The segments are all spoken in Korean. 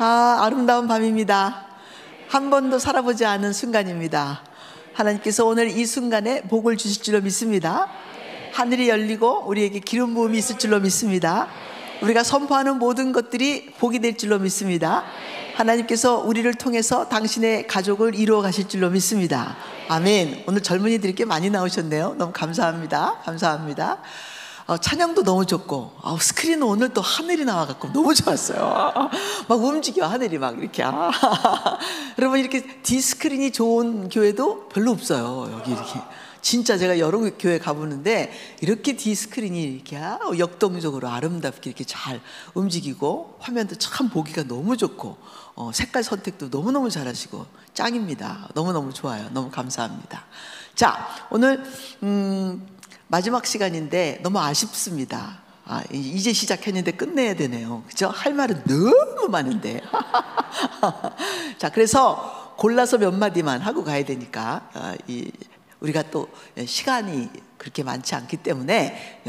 아름다운 밤입니다. 한 번도 살아보지 않은 순간입니다. 하나님께서 오늘 이 순간에 복을 주실 줄로 믿습니다. 하늘이 열리고 우리에게 기름 부음이 있을 줄로 믿습니다. 우리가 선포하는 모든 것들이 복이 될 줄로 믿습니다. 하나님께서 우리를 통해서 당신의 가족을 이루어 가실 줄로 믿습니다. 아멘. 오늘 젊은이들이 꽤 많이 나오셨네요. 너무 감사합니다. 감사합니다. 찬양도 너무 좋고, 스크린은 오늘 또 하늘이 나와갖고 너무 좋았어요. 막 움직여, 하늘이 막 이렇게. 여러분, 이렇게 D스크린이 좋은 교회도 별로 없어요. 여기 이렇게. 진짜 제가 여러 교회 가보는데 이렇게 D스크린이 이렇게 역동적으로 아름답게 이렇게 잘 움직이고 화면도 참 보기가 너무 좋고 색깔 선택도 너무너무 잘하시고 짱입니다. 너무너무 좋아요. 너무 감사합니다. 자, 오늘 마지막 시간인데 너무 아쉽습니다. 이제 시작했는데 끝내야 되네요. 그죠? 할 말은 너무 많은데. 자, 그래서 골라서 몇 마디만 하고 가야 되니까 우리가 또 시간이 그렇게 많지 않기 때문에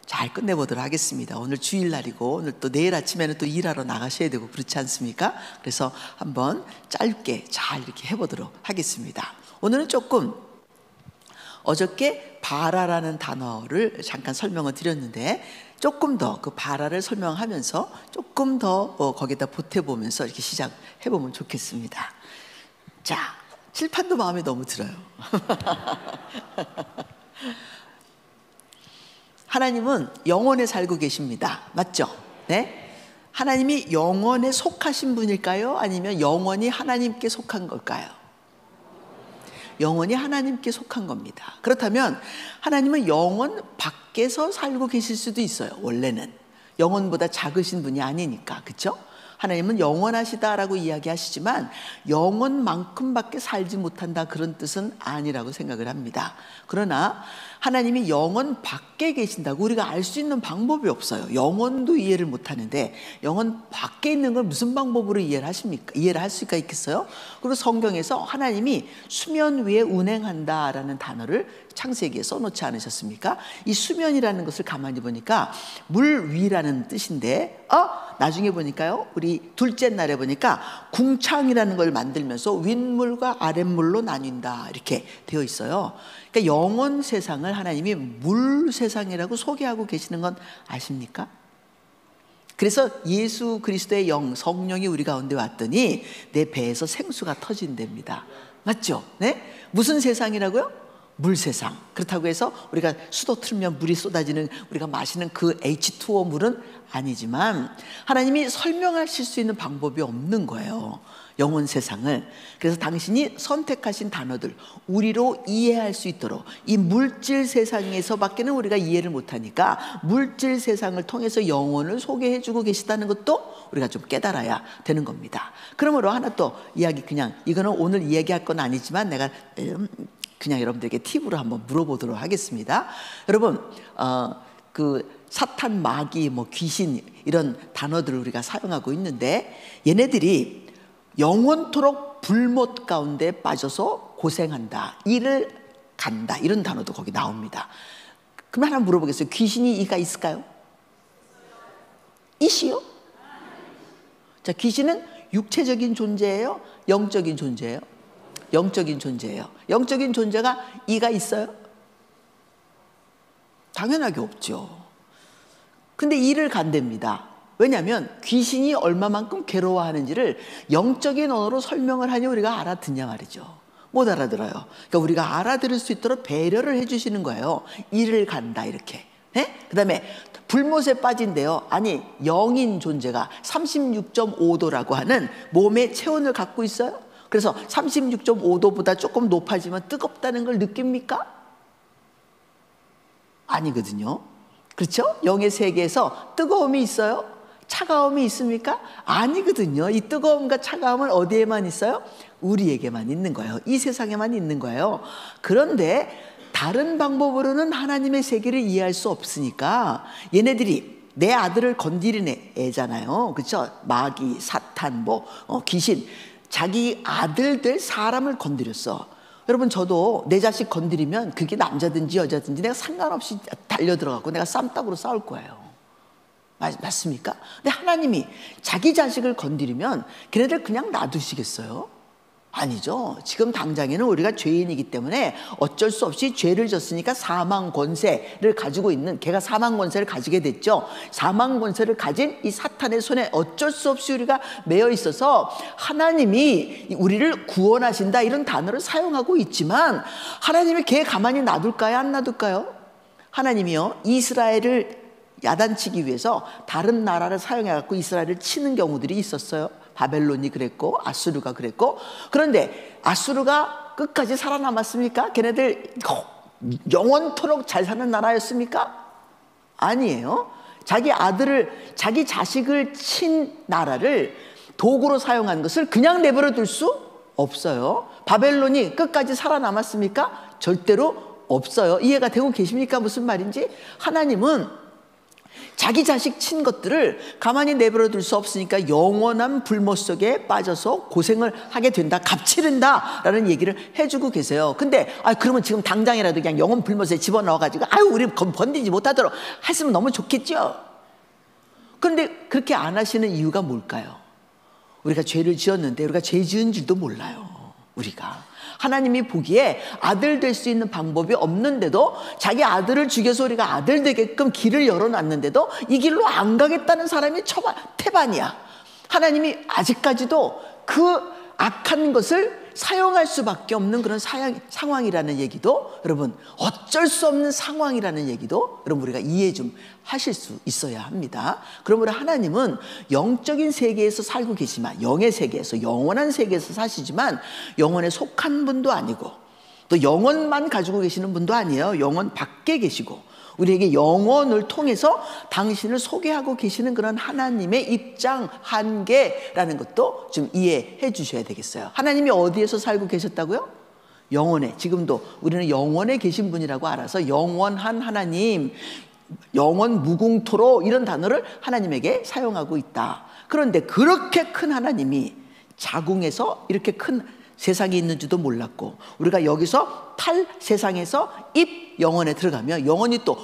잘 끝내보도록 하겠습니다. 오늘 주일날이고 오늘 또 내일 아침에는 또 일하러 나가셔야 되고 그렇지 않습니까? 그래서 한번 짧게 잘 이렇게 해보도록 하겠습니다. 오늘은 조금 어저께 바라라는 단어를 잠깐 설명을 드렸는데 조금 더 그 바라를 설명하면서 조금 더 거기다 보태보면서 이렇게 시작해보면 좋겠습니다. 자, 칠판도 마음에 너무 들어요. 하나님은 영원에 살고 계십니다. 맞죠? 네? 하나님이 영원에 속하신 분일까요? 아니면 영원히 하나님께 속한 걸까요? 영원히 하나님께 속한 겁니다. 그렇다면 하나님은 영원 밖에서 살고 계실 수도 있어요. 원래는 영원보다 작으신 분이 아니니까. 그렇죠? 하나님은 영원하시다라고 이야기하시지만 영원만큼밖에 살지 못한다 그런 뜻은 아니라고 생각을 합니다. 그러나 하나님이 영원 밖에 계신다고 우리가 알 수 있는 방법이 없어요. 영원도 이해를 못하는데 영원 밖에 있는 걸 무슨 방법으로 이해를 하십니까? 이해를 할 수가 있겠어요? 그리고 성경에서 하나님이 수면 위에 운행한다라는 단어를 창세기에 써놓지 않으셨습니까? 이 수면이라는 것을 가만히 보니까 물 위라는 뜻인데 나중에 보니까요, 우리 둘째 날에 보니까 궁창이라는 걸 만들면서 윗물과 아랫물로 나뉜다 이렇게 되어 있어요. 그러니까 영원 세상을 하나님이 물 세상이라고 소개하고 계시는 건 아십니까? 그래서 예수 그리스도의 성령이 우리 가운데 왔더니 내 배에서 생수가 터진답니다. 맞죠? 네? 무슨 세상이라고요? 물 세상. 그렇다고 해서 우리가 수도 틀면 물이 쏟아지는 우리가 마시는 그 H2O 물은 아니지만 하나님이 설명하실 수 있는 방법이 없는 거예요. 영원 세상을. 그래서 당신이 선택하신 단어들 우리로 이해할 수 있도록 이 물질 세상에서밖에는 우리가 이해를 못하니까 물질 세상을 통해서 영혼을 소개해주고 계시다는 것도 우리가 좀 깨달아야 되는 겁니다. 그러므로 하나 또 이야기, 그냥 이거는 오늘 이야기할 건 아니지만 내가 그냥 여러분들에게 팁으로 한번 물어보도록 하겠습니다. 여러분, 그 사탄, 마귀, 귀신 이런 단어들을 우리가 사용하고 있는데 얘네들이 영원토록 불못 가운데 빠져서 고생한다, 이를 간다, 이런 단어도 거기 나옵니다. 그럼 하나 물어보겠어요. 귀신이 이가 있을까요? 이시요? 자, 귀신은 육체적인 존재예요? 영적인 존재예요? 영적인 존재예요. 영적인 존재가 이가 있어요? 당연하게 없죠. 근데 이를 간답니다. 왜냐하면 귀신이 얼마만큼 괴로워하는지를 영적인 언어로 설명을 하니 우리가 알아듣냐 말이죠. 못 알아들어요. 그러니까 우리가 알아들을 수 있도록 배려를 해주시는 거예요. 이를 간다 이렇게. 네? 그 다음에 불못에 빠진대요. 아니, 영인 존재가 36.5도라고 하는 몸의 체온을 갖고 있어요. 그래서 36.5도보다 조금 높아지면 뜨겁다는 걸 느낍니까? 아니거든요. 그렇죠? 영의 세계에서 뜨거움이 있어요? 차가움이 있습니까? 아니거든요. 이 뜨거움과 차가움은 어디에만 있어요? 우리에게만 있는 거예요. 이 세상에만 있는 거예요. 그런데 다른 방법으로는 하나님의 세계를 이해할 수 없으니까 얘네들이 내 아들을 건드리는 애잖아요. 그렇죠? 마귀, 사탄, 귀신, 자기 아들들 사람을 건드렸어. 여러분, 저도 내 자식 건드리면 그게 남자든지 여자든지 내가 상관없이 달려들어가고 내가 쌈딱으로 싸울 거예요. 맞습니까? 근데 하나님이 자기 자식을 건드리면 걔네들 그냥 놔두시겠어요? 아니죠. 지금 당장에는 우리가 죄인이기 때문에 어쩔 수 없이 죄를 졌으니까 사망 권세를 가지고 있는, 걔가 사망 권세를 가지게 됐죠. 사망 권세를 가진 이 사탄의 손에 어쩔 수 없이 우리가 매여 있어서 하나님이 우리를 구원하신다 이런 단어를 사용하고 있지만 하나님이 걔 가만히 놔둘까요? 안 놔둘까요? 하나님이요, 이스라엘을 야단치기 위해서 다른 나라를 사용해갖고 이스라엘을 치는 경우들이 있었어요. 바벨론이 그랬고 아수르가 그랬고. 그런데 아수르가 끝까지 살아남았습니까? 걔네들 영원토록 잘 사는 나라였습니까? 아니에요. 자기 자식을 친 나라를 도구로 사용한 것을 그냥 내버려 둘 수 없어요. 바벨론이 끝까지 살아남았습니까? 절대로 없어요. 이해가 되고 계십니까? 무슨 말인지? 하나님은 자기 자식 친 것들을 가만히 내버려 둘 수 없으니까 영원한 불못 속에 빠져서 고생을 하게 된다, 값치른다라는 얘기를 해주고 계세요. 근데 그러면 지금 당장이라도 그냥 영원 불못에 집어넣어가지고 우리 번디지 못하도록 했으면 너무 좋겠죠. 그런데 그렇게 안 하시는 이유가 뭘까요? 우리가 죄를 지었는데 우리가 죄 지은 줄도 몰라요. 우리가 하나님이 보기에 아들 될 수 있는 방법이 없는데도 자기 아들을 죽여서 우리가 아들 되게끔 길을 열어놨는데도 이 길로 안 가겠다는 사람이 태반이야. 하나님이 아직까지도 그 악한 것을 사용할 수밖에 없는 그런 상황이라는 얘기도, 여러분, 어쩔 수 없는 상황이라는 얘기도 여러분 우리가 이해 좀 하실 수 있어야 합니다. 그러므로 하나님은 영적인 세계에서 살고 계시지만, 영의 세계에서, 영원한 세계에서 사시지만 영원에 속한 분도 아니고 또 영원만 가지고 계시는 분도 아니에요. 영원 밖에 계시고 우리에게 영혼을 통해서 당신을 소개하고 계시는 그런 하나님의 입장, 한계라는 것도 좀 이해해 주셔야 되겠어요. 하나님이 어디에서 살고 계셨다고요? 영원에. 지금도 우리는 영원에 계신 분이라고 알아서 영원한 하나님, 영원 무궁토로 이런 단어를 하나님에게 사용하고 있다. 그런데 그렇게 큰 하나님이 자궁에서 이렇게 큰 세상이 있는지도 몰랐고, 우리가 여기서 탈 세상에서 입 영혼에 들어가면 영혼이 또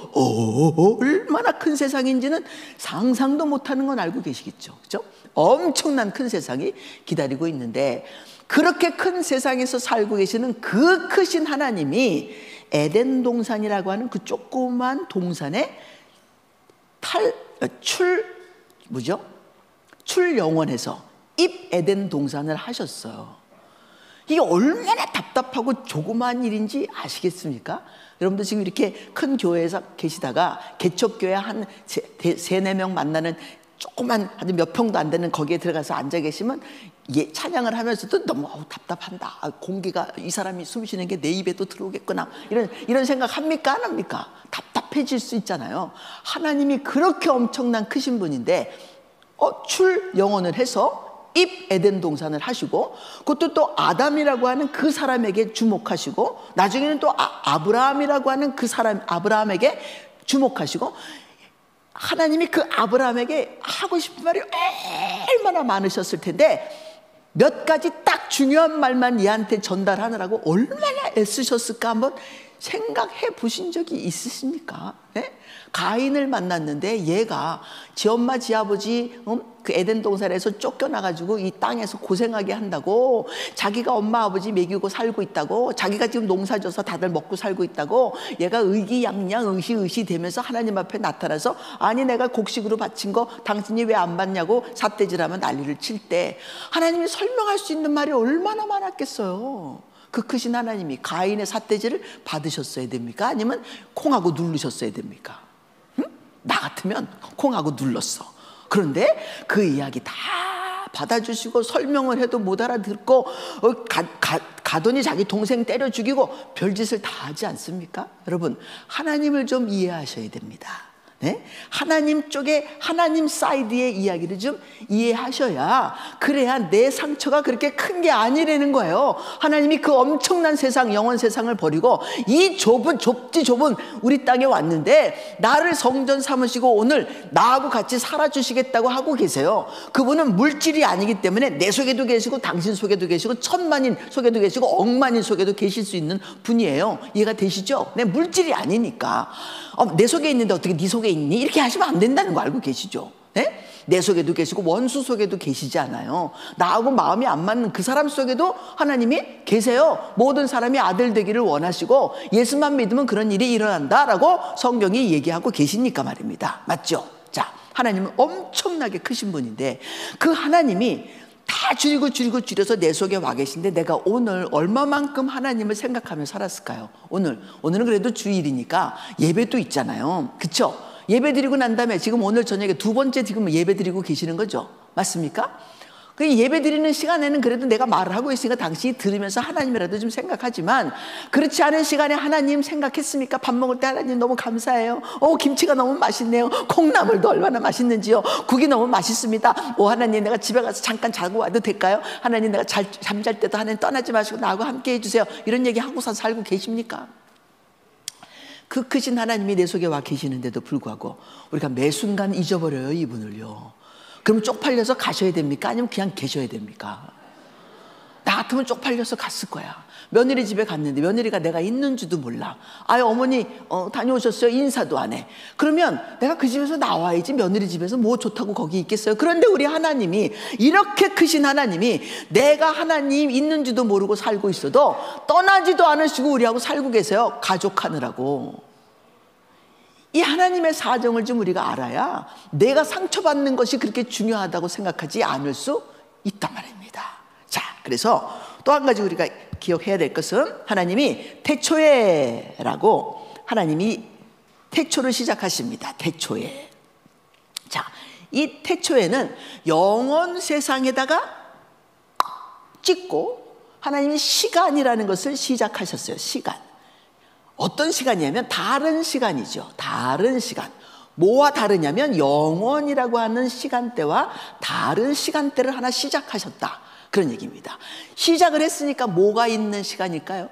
얼마나 큰 세상인지는 상상도 못하는 건 알고 계시겠죠. 그렇죠? 엄청난 큰 세상이 기다리고 있는데, 그렇게 큰 세상에서 살고 계시는 그 크신 하나님이 에덴 동산이라고 하는 그 조그만 동산에 출 영혼에서 입 에덴 동산을 하셨어요. 이게 얼마나 답답하고 조그마한 일인지 아시겠습니까? 여러분들 지금 이렇게 큰 교회에서 계시다가 개척교회 한 세네 명 만나는 조그만 아주 몇 평도 안 되는 거기에 들어가서 앉아 계시면 찬양을 하면서도 너무 답답한다. 공기가, 이 사람이 숨 쉬는 게 내 입에도 들어오겠구나. 이런 생각 합니까? 안 합니까? 답답해질 수 있잖아요. 하나님이 그렇게 엄청난 크신 분인데 출 영혼을 해서 입 에덴 동산을 하시고, 그것도 또 아담이라고 하는 그 사람에게 주목하시고, 나중에는 또 아브라함이라고 하는 그 사람 아브라함에게 주목하시고, 하나님이 그 아브라함에게 하고 싶은 말이 얼마나 많으셨을 텐데 몇 가지 딱 중요한 말만 얘한테 전달하느라고 얼마나 애쓰셨을까 한번 생각해 보신 적이 있으십니까? 네? 가인을 만났는데 얘가 지 엄마 지 아버지 그 에덴 동산에서 쫓겨나가지고 이 땅에서 고생하게 한다고, 자기가 엄마 아버지 먹이고 살고 있다고, 자기가 지금 농사져서 다들 먹고 살고 있다고 얘가 의기양양 의시 되면서 하나님 앞에 나타나서, 아니 내가 곡식으로 바친 거 당신이 왜 안 받냐고 삿대질하면 난리를 칠 때 하나님이 설명할 수 있는 말이 얼마나 많았겠어요. 그 크신 하나님이 가인의 삿대질을 받으셨어야 됩니까? 아니면 콩하고 누르셨어야 됩니까? 응? 나 같으면 콩하고 눌렀어. 그런데 그 이야기 다 받아주시고 설명을 해도 못 알아듣고 가더니 자기 동생 때려 죽이고 별짓을 다 하지 않습니까? 여러분, 하나님을 좀 이해하셔야 됩니다. 네? 하나님 쪽에, 하나님 사이드의 이야기를 좀 이해하셔야, 그래야 내 상처가 그렇게 큰 게 아니라는 거예요. 하나님이 그 엄청난 세상, 영원 세상을 버리고 이 좁지 좁은 우리 땅에 왔는데 나를 성전 삼으시고 오늘 나하고 같이 살아주시겠다고 하고 계세요. 그분은 물질이 아니기 때문에 내 속에도 계시고 당신 속에도 계시고 천만인 속에도 계시고 억만인 속에도 계실 수 있는 분이에요. 이해가 되시죠? 내 물질이 아니니까. 내 속에 있는데 어떻게 네 속에 속에 있니? 이렇게 하시면 안 된다는 거 알고 계시죠? 네? 내 속에도 계시고 원수 속에도 계시지 않아요. 나하고 마음이 안 맞는 그 사람 속에도 하나님이 계세요. 모든 사람이 아들 되기를 원하시고 예수만 믿으면 그런 일이 일어난다라고 성경이 얘기하고 계시니까 말입니다. 맞죠? 자, 하나님은 엄청나게 크신 분인데 그 하나님이 다 줄여서 내 속에 와 계신데 내가 오늘 얼마만큼 하나님을 생각하며 살았을까요? 오늘은 그래도 주일이니까 예배도 있잖아요. 그쵸? 예배 드리고 난 다음에 지금 오늘 저녁에 두 번째 지금 예배 드리고 계시는 거죠. 맞습니까? 그 예배 드리는 시간에는 그래도 내가 말을 하고 있으니까 당신이 들으면서 하나님이라도 좀 생각하지만 그렇지 않은 시간에 하나님 생각했습니까? 밥 먹을 때 하나님 너무 감사해요. 김치가 너무 맛있네요. 콩나물도 얼마나 맛있는지요. 국이 너무 맛있습니다. 하나님 내가 집에 가서 잠깐 자고 와도 될까요? 하나님 내가 잠잘 때도 하나님 떠나지 마시고 나하고 함께 해주세요. 이런 얘기 하고서 살고 계십니까? 그 크신 하나님이 내 속에 와 계시는데도 불구하고 우리가 매 순간 잊어버려요, 이분을요. 그럼 쪽팔려서 가셔야 됩니까? 아니면 그냥 계셔야 됩니까? 나 같으면 쪽팔려서 갔을 거야. 며느리 집에 갔는데 며느리가 내가 있는 줄도 몰라. 아유, 어머니 다녀오셨어요? 인사도 안 해. 그러면 내가 그 집에서 나와야지. 며느리 집에서 뭐 좋다고 거기 있겠어요? 그런데 우리 하나님이, 이렇게 크신 하나님이 내가 하나님 있는 줄도 모르고 살고 있어도 떠나지도 않으시고 우리하고 살고 계세요. 가족하느라고. 이 하나님의 사정을 좀 우리가 알아야 내가 상처받는 것이 그렇게 중요하다고 생각하지 않을 수 있단 말입니다. 자, 그래서 또 한 가지 우리가 기억해야 될 것은 하나님이 태초에라고, 하나님이 태초를 시작하십니다. 태초에. 자, 이 태초에는 영원 세상에다가 찍고 하나님이 시간이라는 것을 시작하셨어요. 시간. 어떤 시간이냐면 다른 시간이죠. 다른 시간. 뭐와 다르냐면 영원이라고 하는 시간대와 다른 시간대를 하나 시작하셨다. 그런 얘기입니다. 시작을 했으니까 뭐가 있는 시간일까요?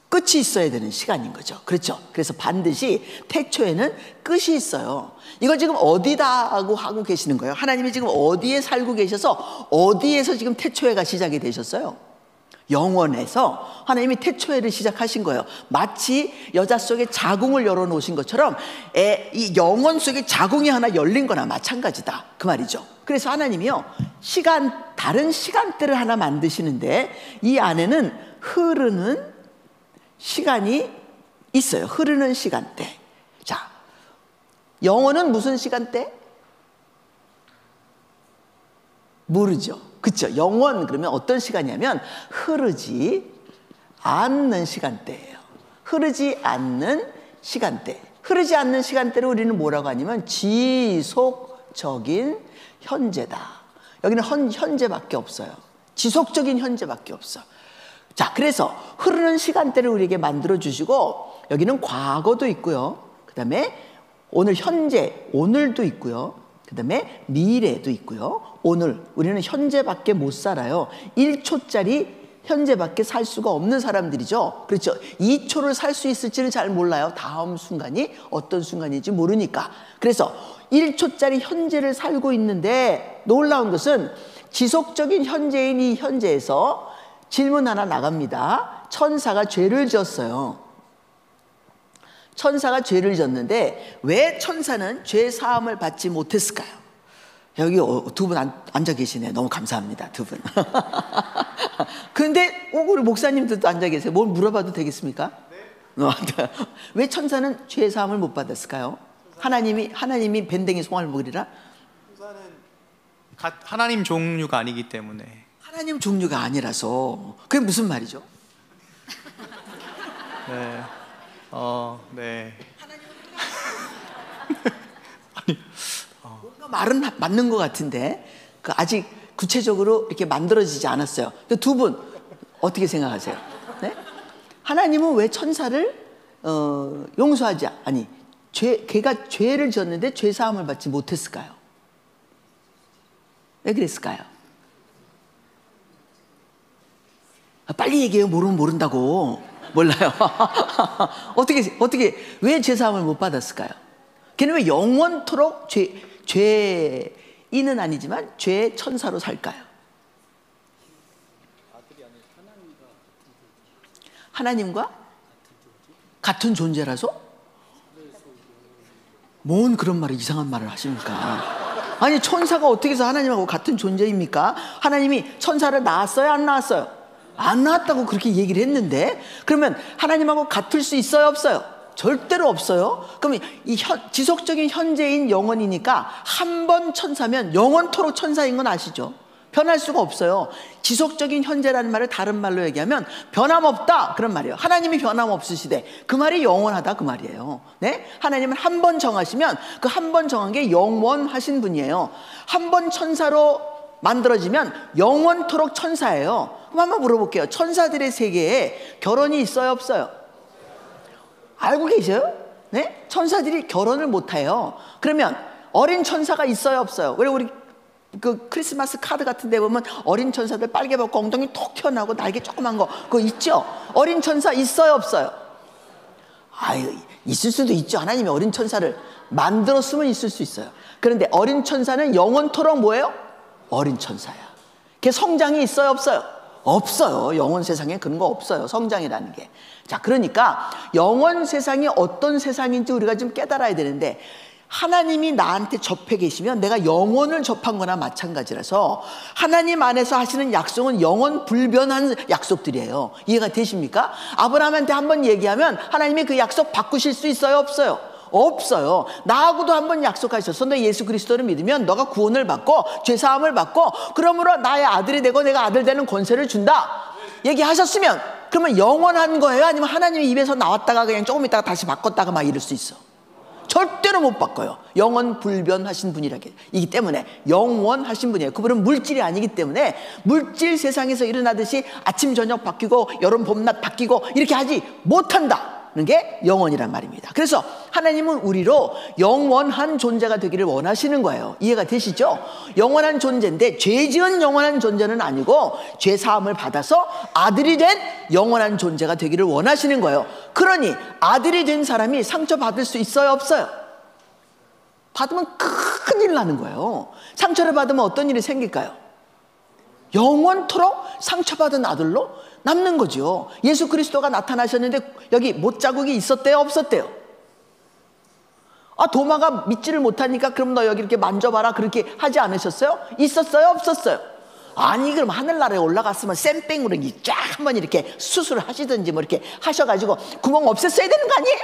끝이 있어야 되는 시간인 거죠. 그렇죠? 그래서 반드시 태초에는 끝이 있어요. 이걸 지금 어디다 하고 계시는 거예요? 하나님이 지금 어디에 살고 계셔서 어디에서 지금 태초회가 시작이 되셨어요? 영원에서 하나님이 태초회를 시작하신 거예요. 마치 여자 속에 자궁을 열어놓으신 것처럼 이 영원 속에 자궁이 하나 열린 거나 마찬가지다, 그 말이죠. 그래서 하나님이요, 다른 시간대를 하나 만드시는데 이 안에는 흐르는 시간이 있어요. 흐르는 시간대. 자, 영원은 무슨 시간대? 모르죠. 그렇죠? 영원 그러면 어떤 시간이냐면 흐르지 않는 시간대예요. 흐르지 않는 시간대. 흐르지 않는 시간대를 우리는 뭐라고 하냐면 지속적인 현재다. 여기는 현재밖에 없어요. 지속적인 현재밖에 없어. 자, 그래서 흐르는 시간대를 우리에게 만들어 주시고 여기는 과거도 있고요. 그다음에 오늘 현재, 오늘도 있고요. 그다음에 미래도 있고요. 오늘 우리는 현재밖에 못 살아요. 1초짜리 현재밖에 살 수가 없는 사람들이죠. 그렇죠? 2초를 살 수 있을지는 잘 몰라요. 다음 순간이 어떤 순간인지 모르니까. 그래서 1초짜리 현재를 살고 있는데 놀라운 것은 지속적인 현재인 이 현재에서 질문 하나 나갑니다. 천사가 죄를 지었어요. 천사가 죄를 졌는데 왜 천사는 죄 사함을 받지 못했을까요? 여기 두 분 앉아 계시네. 너무 감사합니다, 두 분. 그런데 우리 목사님들도 앉아 계세요. 뭘 물어봐도 되겠습니까? 네. 왜 천사는 죄 사함을 못 받았을까요? 하나님이 밴댕이 송아를 먹으리라? 천사는 하나님 종류가 아니기 때문에. 하나님 종류가 아니라서. 그게 무슨 말이죠? 네. 네. 뭔가 말은 맞는 것 같은데 아직 구체적으로 이렇게 만들어지지 않았어요. 두 분 어떻게 생각하세요? 네? 하나님은 왜 천사를 용서하지 걔가 죄를 지었는데 죄 사함을 받지 못했을까요? 왜 그랬을까요? 빨리 얘기해요. 모르면 모른다고. 몰라요. 어떻게 왜 죄 사함을 못 받았을까요? 걔는 왜 영원토록 죄인은 아니지만 죄의 천사로 살까요? 하나님과 같은 존재라서? 뭔 그런 말을, 이상한 말을 하십니까? 아니, 천사가 어떻게 해서 하나님하고 같은 존재입니까? 하나님이 천사를 낳았어요, 안 낳았어요? 안 낳았다고 그렇게 얘기를 했는데, 그러면 하나님하고 같을 수 있어요, 없어요? 절대로 없어요. 그러면 이 지속적인 현재인 영원이니까 한 번 천사면 영원토록 천사인 건 아시죠? 변할 수가 없어요. 지속적인 현재라는 말을 다른 말로 얘기하면 변함없다, 그런 말이에요. 하나님이 변함없으시되, 그 말이 영원하다, 그 말이에요. 네? 하나님은 한 번 정하시면 그 한 번 정한 게 영원하신 분이에요. 한 번 천사로 만들어지면 영원토록 천사예요. 그럼 한번 물어볼게요. 천사들의 세계에 결혼이 있어요, 없어요? 알고 계셔요? 네? 천사들이 결혼을 못해요. 그러면 어린 천사가 있어요, 없어요? 왜 우리 그 크리스마스 카드 같은 데 보면 어린 천사들 빨개 벗고 엉덩이 톡 튀어나오고 날개 조그만 거, 그거 있죠? 어린 천사 있어요, 없어요? 아유, 있을 수도 있죠. 하나님이 어린 천사를 만들었으면 있을 수 있어요. 그런데 어린 천사는 영원토록 뭐예요? 어린 천사야. 걔 성장이 있어요, 없어요? 없어요. 영원 세상에 그런 거 없어요, 성장이라는 게. 자, 그러니까 영원 세상이 어떤 세상인지 우리가 좀 깨달아야 되는데, 하나님이 나한테 접해 계시면 내가 영원을 접한 거나 마찬가지라서 하나님 안에서 하시는 약속은 영원 불변한 약속들이에요. 이해가 되십니까? 아브라함한테 한번 얘기하면 하나님이 그 약속 바꾸실 수 있어요, 없어요? 없어요. 나하고도 한번 약속하셨어. 너 예수 그리스도를 믿으면 너가 구원을 받고 죄사함을 받고 그러므로 나의 아들이 되고 내가 아들 되는 권세를 준다 얘기하셨으면, 그러면 영원한 거예요? 아니면 하나님의 입에서 나왔다가 그냥 조금 있다가 다시 바꿨다가 막 이럴 수 있어? 절대로 못 바꿔요. 영원 불변하신 분이기 때문에 영원하신 분이에요. 그분은 물질이 아니기 때문에 물질 세상에서 일어나듯이 아침 저녁 바뀌고 여름 봄낮 바뀌고 이렇게 하지 못한다는 게 영원이란 말입니다. 그래서 하나님은 우리로 영원한 존재가 되기를 원하시는 거예요. 이해가 되시죠? 영원한 존재인데 죄 지은 영원한 존재는 아니고 죄 사함을 받아서 아들이 된 영원한 존재가 되기를 원하시는 거예요. 그러니 아들이 된 사람이 상처받을 수 있어요, 없어요? 받으면 큰일 나는 거예요. 상처를 받으면 어떤 일이 생길까요? 영원토록 상처받은 아들로 남는 거죠. 예수 그리스도가 나타나셨는데 여기 못자국이 있었대요, 없었대요? 아, 도마가 믿지를 못하니까 그럼 너 여기 이렇게 만져봐라 그렇게 하지 않으셨어요? 있었어요, 없었어요? 아니, 그럼 하늘나라에 올라갔으면 쌤뺑으로 쫙 한번 이렇게 수술을 하시든지 뭐 이렇게 하셔가지고 구멍 없앴어야 되는 거 아니에요?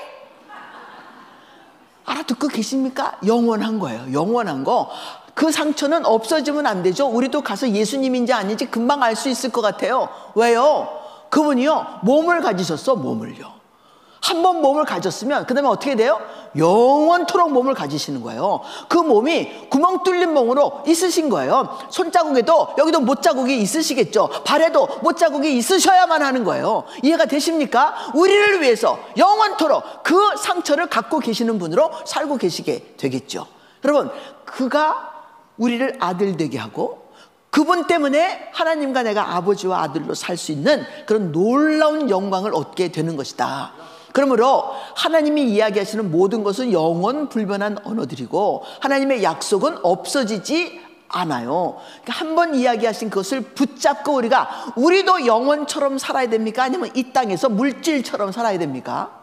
알아듣고 계십니까? 영원한 거예요. 영원한 거. 그 상처는 없어지면 안 되죠. 우리도 가서 예수님인지 아닌지 금방 알 수 있을 것 같아요. 왜요? 그분이요, 몸을 가지셨어, 몸을요. 한 번 몸을 가졌으면 그 다음에 어떻게 돼요? 영원토록 몸을 가지시는 거예요. 그 몸이 구멍 뚫린 몸으로 있으신 거예요. 손자국에도 여기도 못자국이 있으시겠죠. 발에도 못자국이 있으셔야만 하는 거예요. 이해가 되십니까? 우리를 위해서 영원토록 그 상처를 갖고 계시는 분으로 살고 계시게 되겠죠. 여러분, 그가 우리를 아들 되게 하고 그분 때문에 하나님과 내가 아버지와 아들로 살 수 있는 그런 놀라운 영광을 얻게 되는 것이다. 그러므로 하나님이 이야기하시는 모든 것은 영원 불변한 언어들이고 하나님의 약속은 없어지지 않아요. 그러니까 한번 이야기하신 그것을 붙잡고 우리도 영원처럼 살아야 됩니까? 아니면 이 땅에서 물질처럼 살아야 됩니까?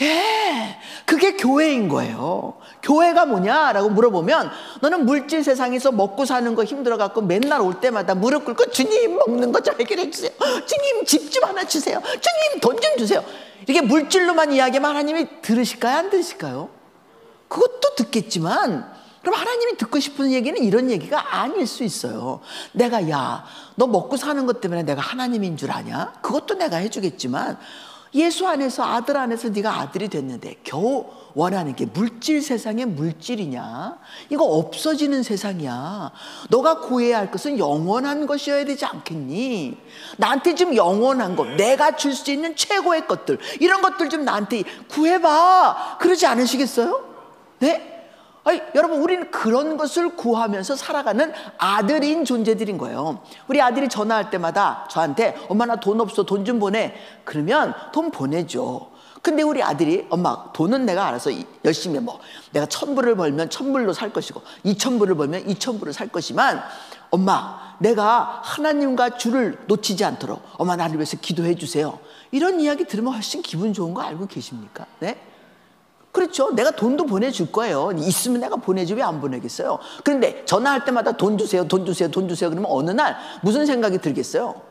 예, 그게 교회인 거예요. 교회가 뭐냐라고 물어보면 너는 물질 세상에서 먹고 사는 거 힘들어갖고 맨날 올 때마다 무릎 꿇고 주님 먹는 거 좀 해결해 주세요. 주님 집 좀 하나 주세요. 주님 돈 좀 주세요. 이게 물질로만 이야기하면 하나님이 들으실까요? 안 들으실까요? 그것도 듣겠지만 그럼 하나님이 듣고 싶은 얘기는 이런 얘기가 아닐 수 있어요. 내가 너 먹고 사는 것 때문에 내가 하나님인 줄 아냐? 그것도 내가 해주겠지만 예수 안에서 아들 안에서 네가 아들이 됐는데 겨우 원하는 게 물질 세상의 물질이냐? 이거 없어지는 세상이야. 너가 구해야 할 것은 영원한 것이어야 되지 않겠니? 나한테 좀 영원한 것, 내가 줄 수 있는 최고의 것들, 이런 것들 좀 나한테 구해봐. 그러지 않으시겠어요? 네? 아니, 여러분, 우리는 그런 것을 구하면서 살아가는 아들인 존재들인 거예요. 우리 아들이 전화할 때마다 저한테 엄마 나 돈 없어, 돈 좀 보내. 그러면 돈 보내죠. 근데 우리 아들이 엄마 돈은 내가 알아서 열심히 내가 1,000불을 벌면 1,000불로 살 것이고 2,000불을 벌면 2,000불을 살 것이지만 엄마 내가 하나님과 주를 놓치지 않도록 엄마 나를 위해서 기도해 주세요. 이런 이야기 들으면 훨씬 기분 좋은 거 알고 계십니까? 네? 그렇죠. 내가 돈도 보내줄 거예요. 있으면 내가 보내지 왜 안 보내겠어요? 그런데 전화할 때마다 돈 주세요, 돈 주세요, 돈 주세요. 그러면 어느 날 무슨 생각이 들겠어요?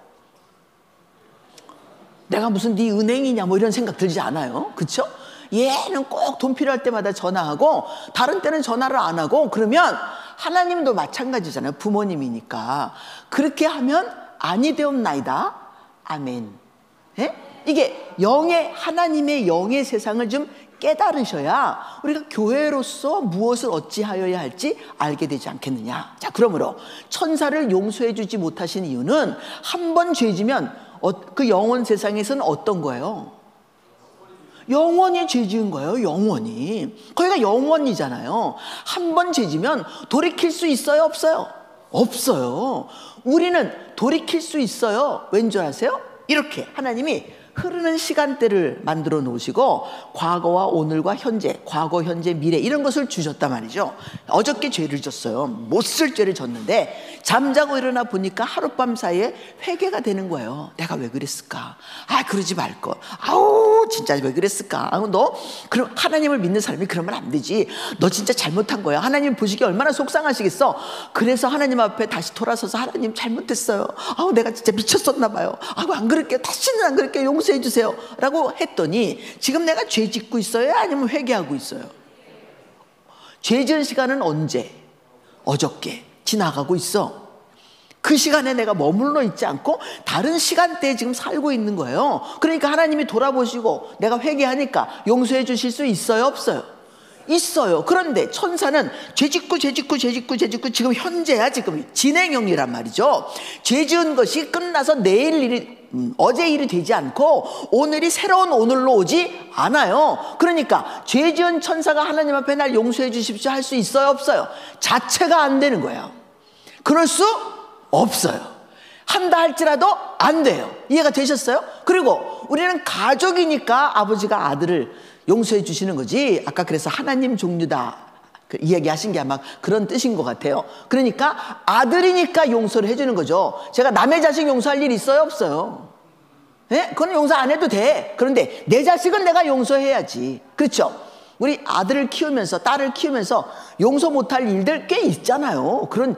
내가 무슨 네 은행이냐 뭐 이런 생각 들지 않아요? 그렇죠? 얘는 꼭 돈 필요할 때마다 전화하고 다른 때는 전화를 안 하고 그러면 하나님도 마찬가지잖아요. 부모님이니까. 그렇게 하면 아니 되옵나이다. 아멘. 예? 이게 하나님의 영의 세상을 좀 깨달으셔야 우리가 교회로서 무엇을 어찌하여야 할지 알게 되지 않겠느냐. 자, 그러므로 천사를 용서해 주지 못하신 이유는 한 번 죄지면 그 영원 세상에서는 어떤 거예요? 영원히 죄 지은 거예요. 영원히. 거기가 영원이잖아요. 한 번 죄지면 돌이킬 수 있어요? 없어요? 없어요. 우리는 돌이킬 수 있어요. 왠 줄 아세요? 이렇게 하나님이 흐르는 시간대를 만들어 놓으시고 과거와 오늘과 현재, 과거, 현재, 미래 이런 것을 주셨단 말이죠. 어저께 죄를 졌어요. 못 쓸 죄를 졌는데 잠자고 일어나 보니까 하룻밤 사이에 회개가 되는 거예요. 내가 왜 그랬을까? 그러지 말걸. 아우 진짜 왜 그랬을까? 너 그럼 하나님을 믿는 사람이 그러면 안 되지. 너 진짜 잘못한 거야. 하나님 보시기에 얼마나 속상하시겠어. 그래서 하나님 앞에 다시 돌아서서 하나님 잘못했어요. 내가 진짜 미쳤었나 봐요. 안 그럴게요. 다시는 안 그럴게요. 용서해 주세요 라고 했더니 지금 내가 죄 짓고 있어요? 아니면 회개하고 있어요? 죄 지은 시간은 언제? 어저께 지나가고 있어. 그 시간에 내가 머물러 있지 않고 다른 시간대에 지금 살고 있는 거예요. 그러니까 하나님이 돌아보시고 내가 회개하니까 용서해 주실 수 있어요? 없어요? 있어요. 그런데 천사는 죄 짓고 지금 현재야. 지금 진행형이란 말이죠. 죄 지은 것이 끝나서 내일 일이 어제 일이 되지 않고 오늘이 새로운 오늘로 오지 않아요. 그러니까 죄 지은 천사가 하나님 앞에 날 용서해 주십시오 할 수 있어요? 없어요? 자체가 안 되는 거예요. 그럴 수 없어요. 한다 할지라도 안 돼요. 이해가 되셨어요? 그리고 우리는 가족이니까 아버지가 아들을 용서해 주시는 거지. 아까 그래서 하나님 종류다 이야기하신 게 아마 그런 뜻인 것 같아요. 그러니까 아들이니까 용서를 해주는 거죠. 제가 남의 자식 용서할 일 있어요? 없어요? 네? 그건 용서 안 해도 돼. 그런데 내 자식은 내가 용서해야지. 그렇죠? 우리 아들을 키우면서 딸을 키우면서 용서 못할 일들 꽤 있잖아요. 그런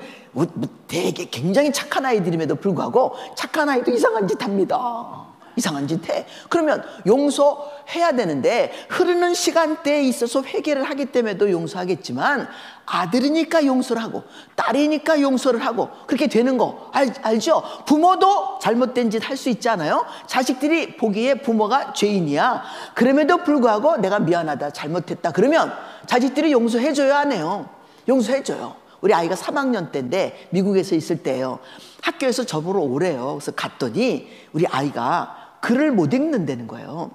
되게 굉장히 착한 아이들임에도 불구하고 착한 아이도 이상한 짓 합니다. 이상한 짓 해. 그러면 용서해야 되는데 흐르는 시간대에 있어서 회개를 하기 때문에도 용서하겠지만 아들이니까 용서를 하고 딸이니까 용서를 하고 그렇게 되는 거 알죠? 부모도 잘못된 짓 할 수 있잖아요. 자식들이 보기에 부모가 죄인이야. 그럼에도 불구하고 내가 미안하다 잘못했다 그러면 자식들이 용서해줘야 하네요. 용서해줘요. 우리 아이가 3학년 때인데 미국에서 있을 때예요. 학교에서 저보러 오래요. 그래서 갔더니 우리 아이가 글을 못 읽는다는 거예요.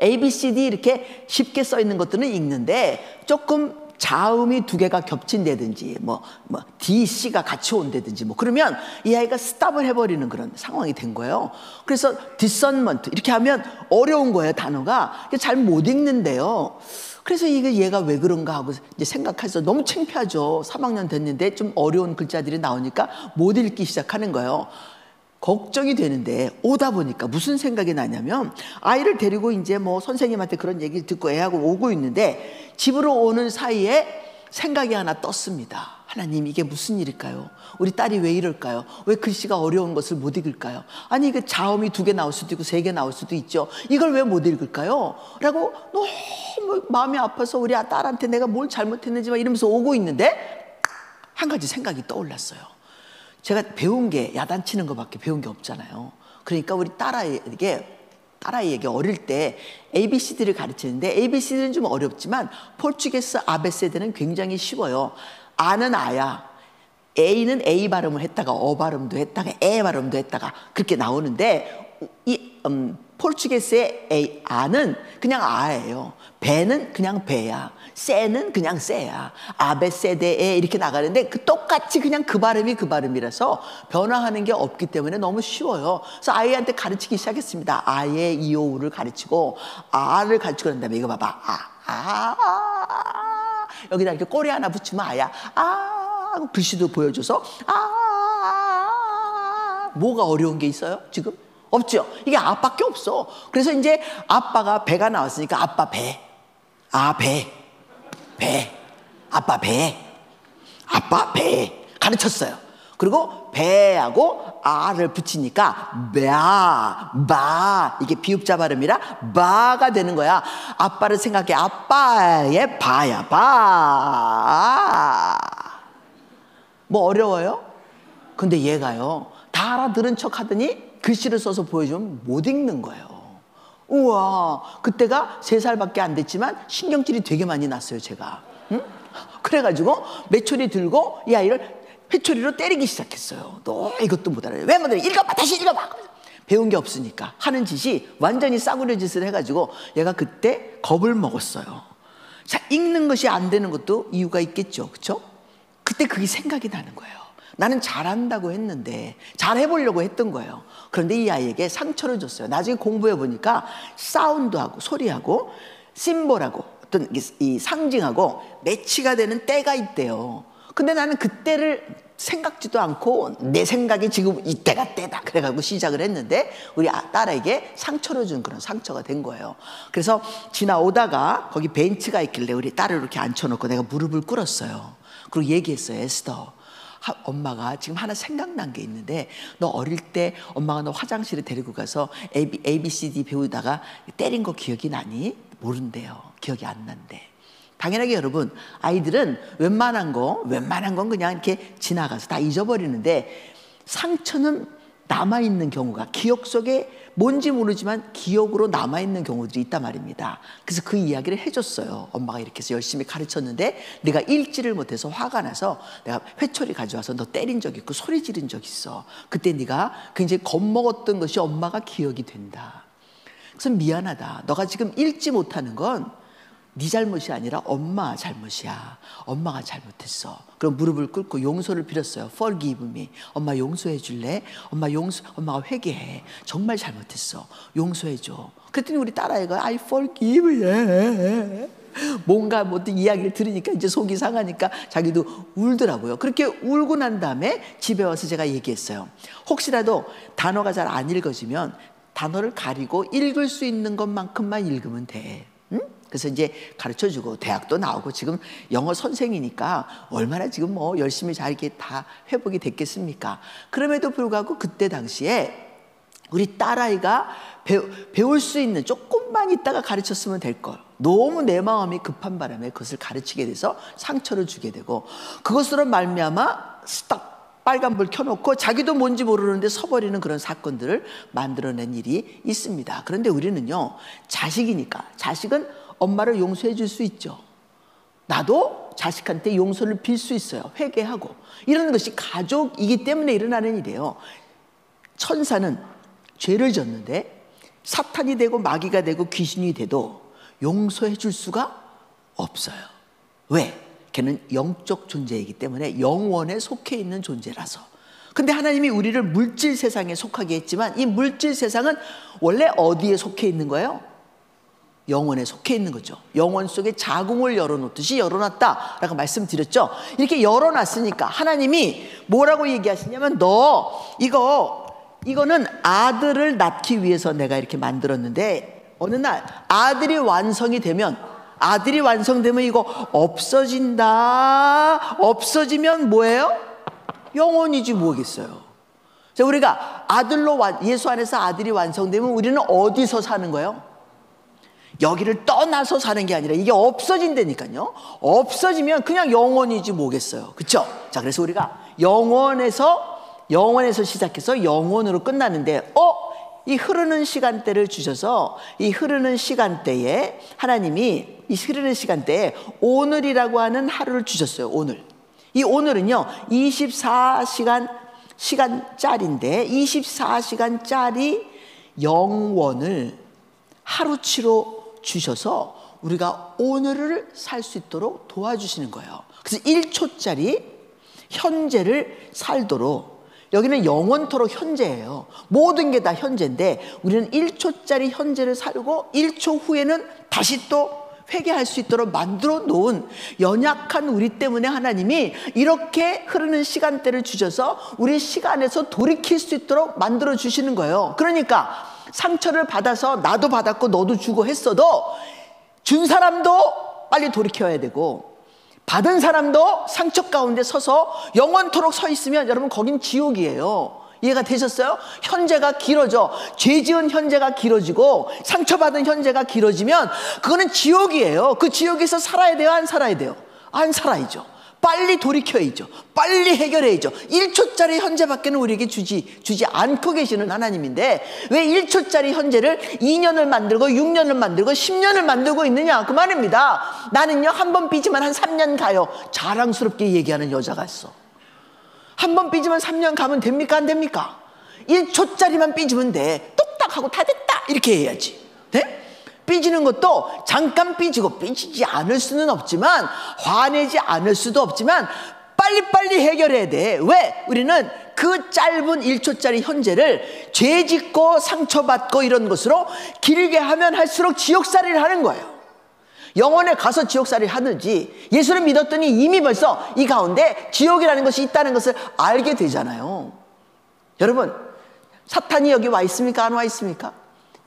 A, B, C, D 이렇게 쉽게 써 있는 것들은 읽는데 조금 자음이 두 개가 겹친다든지 D, C가 같이 온다든지 그러면 이 아이가 스탑을 해버리는 그런 상황이 된 거예요. 그래서 discernment 이렇게 하면 어려운 거예요. 단어가 잘 못 읽는데요. 그래서 얘가 왜 그런가 하고 이제 생각해서 너무 창피하죠. 3학년 됐는데 좀 어려운 글자들이 나오니까 못 읽기 시작하는 거예요. 걱정이 되는데 오다 보니까 무슨 생각이 나냐면 아이를 데리고 이제 선생님한테 그런 얘기를 듣고 애하고 오고 있는데 집으로 오는 사이에 생각이 하나 떴습니다. 하나님 이게 무슨 일일까요? 우리 딸이 왜 이럴까요? 왜 글씨가 어려운 것을 못 읽을까요? 아니 이게 자음이 2개 나올 수도 있고 3개 나올 수도 있죠. 이걸 왜 못 읽을까요? 라고 너무 마음이 아파서 우리 딸한테 내가 뭘 잘못했는지 이러면서 오고 있는데 한 가지 생각이 떠올랐어요. 제가 배운 게 야단치는 것밖에 배운 게 없잖아요. 그러니까 우리 딸아이에게 어릴 때 ABCD를 가르치는데 ABCD는 좀 어렵지만 포르투게스 아베세드는 굉장히 쉬워요. 아는 아야. A는 A 발음을 했다가 어 발음도 했다가 에 발음도 했다가 그렇게 나오는데 이 포르투게스의 A, 아는 그냥 아예요. 배는 그냥 배야. 세는 그냥 세야. 아베세데에 이렇게 나가는데 똑같이 그냥 그 발음이 그 발음이라서 변화하는 게 없기 때문에 너무 쉬워요. 그래서 아이한테 가르치기 시작했습니다. 아의 이오우를 가르치고 아를 가르치고 난 다음에 이거 봐봐. 여기다 이렇게 꼬리 하나 붙이면 아야. 하고 글씨도 보여줘서 뭐가 어려운 게 있어요 지금? 없죠. 이게 아빠밖에 없어. 그래서 이제 아빠가 배가 나왔으니까 아빠 배. 아, 배. 아빠 배. 가르쳤어요. 그리고 배하고 아를 붙이니까 마, 이게 비읍자 발음이라 마가 되는 거야. 아빠를 생각해. 아빠의 바야, 바. 뭐 어려워요? 근데 얘가요, 다 알아들은 척 하더니 글씨를 써서 보여주면 못 읽는 거예요. 우와, 그때가 3살밖에 안 됐지만 신경질이 되게 많이 났어요, 제가. 응? 그래가지고 메초리 들고 이 아이를 회초리로 때리기 시작했어요. 너 이것도 못 알아요. 왜 못 알아요? 읽어봐, 다시 읽어봐. 배운 게 없으니까 하는 짓이 완전히 싸구려 짓을 해가지고 얘가 그때 겁을 먹었어요. 자, 읽는 것이 안 되는 것도 이유가 있겠죠, 그렇죠? 그때 그게 생각이 나는 거예요. 나는 잘한다고 했는데 잘해보려고 했던 거예요. 그런데 이 아이에게 상처를 줬어요. 나중에 공부해 보니까 사운드하고 소리하고 심볼하고 어떤 이 상징하고 매치가 되는 때가 있대요. 근데 나는 그때를 생각지도 않고 내 생각이 지금 이때가 때다 그래가지고 시작을 했는데 우리 딸에게 상처를 준 그런 상처가 된 거예요. 그래서 지나오다가 거기 벤치가 있길래 우리 딸을 이렇게 앉혀놓고 내가 무릎을 꿇었어요. 그리고 얘기했어요. 에스더, 엄마가 지금 하나 생각난 게 있는데 너 어릴 때 엄마가 너 화장실에 데리고 가서 ABCD 배우다가 때린 거 기억이 나니? 모른대요. 기억이 안 난대. 당연하게 여러분, 아이들은 웬만한 건 그냥 이렇게 지나가서 다 잊어버리는데 상처는 남아있는 경우가, 기억 속에 뭔지 모르지만 기억으로 남아있는 경우들이 있단 말입니다. 그래서 그 이야기를 해줬어요. 엄마가 이렇게 해서 열심히 가르쳤는데 내가 읽지를 못해서 화가 나서 내가 회초리 가져와서 너 때린 적 있고 소리 지른 적 있어. 그때 네가 굉장히 겁먹었던 것이 엄마가 기억이 된다. 그래서 미안하다. 너가 지금 읽지 못하는 건 네 잘못이 아니라 엄마 잘못이야. 엄마가 잘못했어. 그럼 무릎을 꿇고 용서를 빌었어요. Forgive me. 엄마 용서해 줄래? 엄마가 회개해. 정말 잘못했어. 용서해 줘. 그랬더니 우리 딸아이가 I forgive you. 뭔가 어떤 이야기를 들으니까 이제 속이 상하니까 자기도 울더라고요. 그렇게 울고 난 다음에 집에 와서 제가 얘기했어요. 혹시라도 단어가 잘 안 읽어지면 단어를 가리고 읽을 수 있는 것만큼만 읽으면 돼. 응? 그래서 이제 가르쳐주고 대학도 나오고 지금 영어 선생이니까 얼마나 지금 뭐 열심히 잘 이렇게 다 회복이 됐겠습니까? 그럼에도 불구하고 그때 당시에 우리 딸아이가 배울 수 있는 조금만 있다가 가르쳤으면 될 걸. 너무 내 마음이 급한 바람에 그것을 가르치게 돼서 상처를 주게 되고 그것으로 말미암아 스톱. 빨간불 켜놓고 자기도 뭔지 모르는데 서버리는 그런 사건들을 만들어낸 일이 있습니다. 그런데 우리는요, 자식이니까 자식은 엄마를 용서해 줄 수 있죠. 나도 자식한테 용서를 빌 수 있어요. 회개하고. 이런 것이 가족이기 때문에 일어나는 일이에요. 천사는 죄를 졌는데 사탄이 되고 마귀가 되고 귀신이 돼도 용서해 줄 수가 없어요. 왜? 걔는 영적 존재이기 때문에 영원에 속해 있는 존재라서. 근데 하나님이 우리를 물질 세상에 속하게 했지만 이 물질 세상은 원래 어디에 속해 있는 거예요? 영원에 속해 있는 거죠. 영원 속에 자궁을 열어놓듯이 열어놨다라고 말씀드렸죠. 이렇게 열어놨으니까 하나님이 뭐라고 얘기하시냐면 너 이거는 아들을 낳기 위해서 내가 이렇게 만들었는데 어느 날 아들이 완성되면 이거 없어진다. 없어지면 뭐예요? 영원이지 뭐겠어요. 자, 우리가 예수 안에서 아들이 완성되면 우리는 어디서 사는 거예요? 여기를 떠나서 사는 게 아니라 이게 없어진다니까요. 없어지면 그냥 영원이지 뭐겠어요. 그렇죠? 자, 그래서 우리가 영원에서 시작해서 영원으로 끝나는데 이 흐르는 시간대를 주셔서 이 흐르는 시간대에 하나님이 이 흐르는 시간대에 오늘이라고 하는 하루를 주셨어요. 이 오늘은요 24시간짜리인데 24시간짜리 영원을 하루치로 주셔서 우리가 오늘을 살 수 있도록 도와주시는 거예요. 그래서 1초짜리 현재를 살도록, 여기는 영원토록 현재예요. 모든 게 다 현재인데 우리는 1초짜리 현재를 살고 1초 후에는 다시 또 회개할 수 있도록 만들어 놓은 연약한 우리 때문에 하나님이 이렇게 흐르는 시간대를 주셔서 우리 시간에서 돌이킬 수 있도록 만들어 주시는 거예요. 그러니까 상처를 받아서 나도 받았고 너도 주고 했어도 준 사람도 빨리 돌이켜야 되고 받은 사람도 상처 가운데 서서 영원토록 서 있으면 여러분 거긴 지옥이에요. 이해가 되셨어요? 현재가 길어져. 죄 지은 현재가 길어지고 상처받은 현재가 길어지면 그거는 지옥이에요. 그 지옥에서 살아야 돼요? 안 살아야 돼요? 안 살아야죠. 빨리 돌이켜야죠. 빨리 해결해야죠. 1초짜리 현재밖에는 우리에게 주지 않고 계시는 하나님인데 왜 1초짜리 현재를 2년을 만들고 6년을 만들고 10년을 만들고 있느냐 그 말입니다. 나는요 한 번 삐지면 한 3년 가요. 자랑스럽게 얘기하는 여자가 있어. 한 번 삐지면 3년 가면 됩니까 안 됩니까? 1초짜리만 삐지면 돼. 뚝딱 하고 다 됐다 이렇게 해야지. 네? 삐지는 것도 잠깐 삐지고 삐지지 않을 수는 없지만 화내지 않을 수도 없지만 빨리빨리 해결해야 돼. 왜? 우리는 그 짧은 1초짜리 현재를 죄 짓고 상처받고 이런 것으로 길게 하면 할수록 지옥살이를 하는 거예요. 영혼에 가서 지옥살이를 하든지 예수를 믿었더니 이미 벌써 이 가운데 지옥이라는 것이 있다는 것을 알게 되잖아요. 여러분 사탄이 여기 와 있습니까? 안 와 있습니까?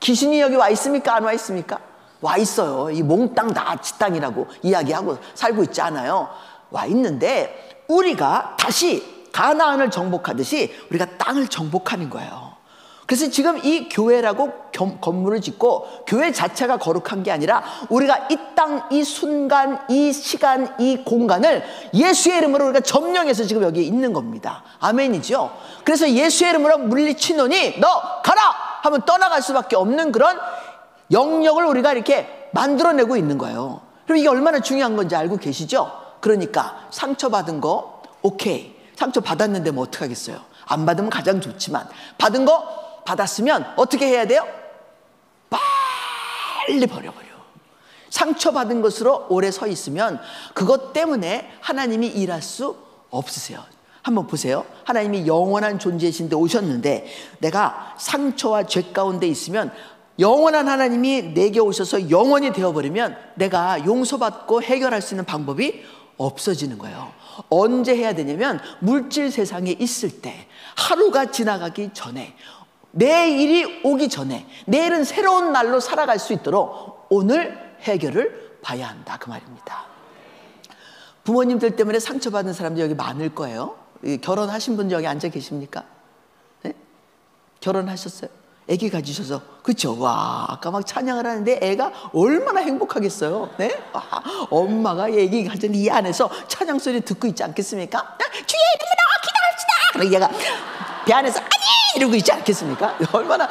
귀신이 여기 와 있습니까? 안 와 있습니까? 와 있어요. 이 몽땅 다 지 땅이라고 이야기하고 살고 있지 않아요? 와 있는데 우리가 다시 가나안을 정복하듯이 우리가 땅을 정복하는 거예요. 그래서 지금 이 교회라고 건물을 짓고 교회 자체가 거룩한 게 아니라 우리가 이 땅, 이 순간, 이 시간, 이 공간을 예수의 이름으로 우리가 점령해서 지금 여기 있는 겁니다. 아멘이죠. 그래서 예수의 이름으로 물리치노니 너 가라 하면 떠나갈 수밖에 없는 그런 영역을 우리가 이렇게 만들어내고 있는 거예요. 그럼 이게 얼마나 중요한 건지 알고 계시죠? 그러니까 상처받은 거 오케이. 상처 받았는데 뭐 어떡하겠어요? 안 받으면 가장 좋지만 받은 거 받았으면 어떻게 해야 돼요? 빨리 버려버려. 상처받은 것으로 오래 서 있으면 그것 때문에 하나님이 일할 수 없으세요. 한번 보세요. 하나님이 영원한 존재이신데 오셨는데 내가 상처와 죄 가운데 있으면 영원한 하나님이 내게 오셔서 영원히 되어버리면 내가 용서받고 해결할 수 있는 방법이 없어지는 거예요. 언제 해야 되냐면 물질 세상에 있을 때 하루가 지나가기 전에 내일이 오기 전에 내일은 새로운 날로 살아갈 수 있도록 오늘 해결을 봐야 한다 그 말입니다. 부모님들 때문에 상처받은 사람들 여기 많을 거예요. 결혼하신 분 여기 앉아 계십니까? 네? 결혼하셨어요? 아기 가지셔서 그렇죠? 와 아까 막 찬양을 하는데 애가 얼마나 행복하겠어요. 네? 와, 엄마가 아기 가진 이 안에서 찬양 소리 듣고 있지 않겠습니까? 주의 이름으로 기도합시다. 그리고 얘가 배 안에서 아니 이러고 있지 않겠습니까? 얼마나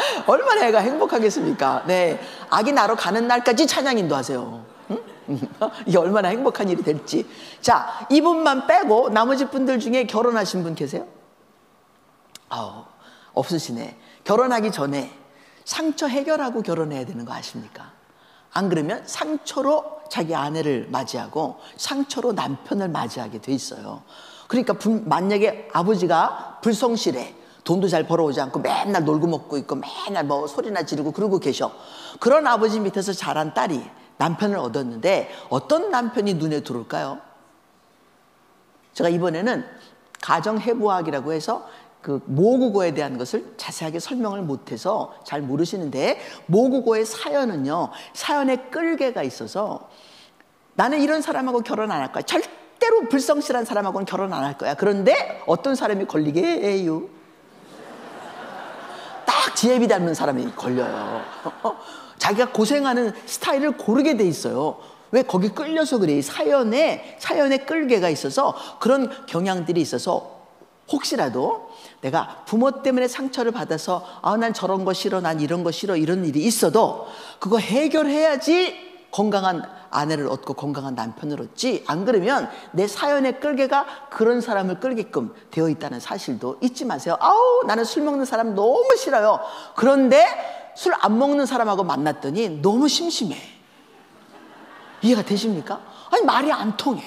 애가 행복하겠습니까? 네, 아기 낳으러 가는 날까지 찬양 인도하세요. 응? 이게 얼마나 행복한 일이 될지. 자, 이분만 빼고 나머지 분들 중에 결혼하신 분 계세요? 없으시네. 결혼하기 전에 상처 해결하고 결혼해야 되는 거 아십니까? 안 그러면 상처로 자기 아내를 맞이하고 상처로 남편을 맞이하게 돼 있어요. 그러니까 만약에 아버지가 불성실해 돈도 잘 벌어오지 않고 맨날 놀고 먹고 있고 맨날 뭐 소리나 지르고 그러고 계셔. 그런 아버지 밑에서 자란 딸이 남편을 얻었는데 어떤 남편이 눈에 들어올까요? 제가 이번에는 가정해부학이라고 해서 그 모국어에 대한 것을 자세하게 설명을 못해서 잘 모르시는데 모국어의 사연은요 사연에 끌개가 있어서 나는 이런 사람하고 결혼 안 할 거야. 절대로 불성실한 사람하고는 결혼 안 할 거야. 그런데 어떤 사람이 걸리게 해요? 딱 지혜비 닮은 사람이 걸려요. 자기가 고생하는 스타일을 고르게 돼 있어요. 왜? 거기 끌려서 그래. 사연에 끌개가 있어서 그런 경향들이 있어서 혹시라도 내가 부모 때문에 상처를 받아서 난 저런 거 싫어, 난 이런 거 싫어 이런 일이 있어도 그거 해결해야지 건강한 아내를 얻고 건강한 남편을 얻지. 안 그러면 내 사연의 끌개가 그런 사람을 끌게끔 되어 있다는 사실도 잊지 마세요. 나는 술 먹는 사람 너무 싫어요. 그런데 술 안 먹는 사람하고 만났더니 너무 심심해. 이해가 되십니까? 아니 말이 안 통해.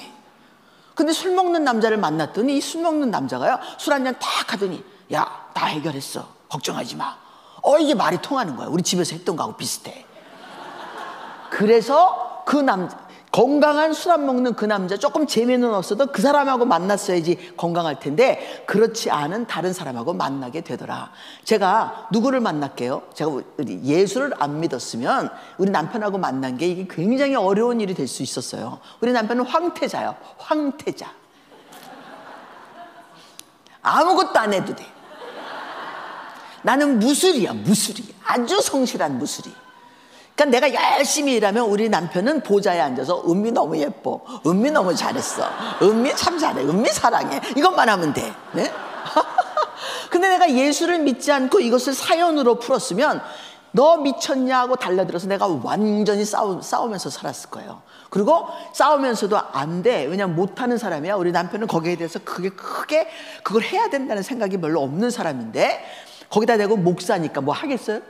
근데 술 먹는 남자를 만났더니 이 술 먹는 남자가요 술 한 잔 딱 하더니 야 다 해결했어 걱정하지 마. 이게 말이 통하는 거야. 우리 집에서 했던 거하고 비슷해. 그래서 건강한 술 안 먹는 그 남자, 조금 재미는 없어도 그 사람하고 만났어야지 건강할 텐데 그렇지 않은 다른 사람하고 만나게 되더라. 제가 누구를 만날게요? 제가 예수를 안 믿었으면 우리 남편하고 만난 게 이게 굉장히 어려운 일이 될 수 있었어요. 우리 남편은 황태자예요. 황태자. 아무것도 안 해도 돼. 나는 무술이야, 무술이. 아주 성실한 무술이. 그러니까 내가 열심히 일하면 우리 남편은 보좌에 앉아서 은미 너무 예뻐, 은미 너무 잘했어, 은미 참 잘해, 은미 사랑해, 이것만 하면 돼. 네? 근데 내가 예수를 믿지 않고 이것을 사연으로 풀었으면 너 미쳤냐 하고 달려들어서 내가 완전히 싸우면서 살았을 거예요. 그리고 싸우면서도 안 돼. 왜냐면 못하는 사람이야. 우리 남편은 거기에 대해서 크게 그걸 해야 된다는 생각이 별로 없는 사람인데 거기다 대고 목사니까 뭐 하겠어요?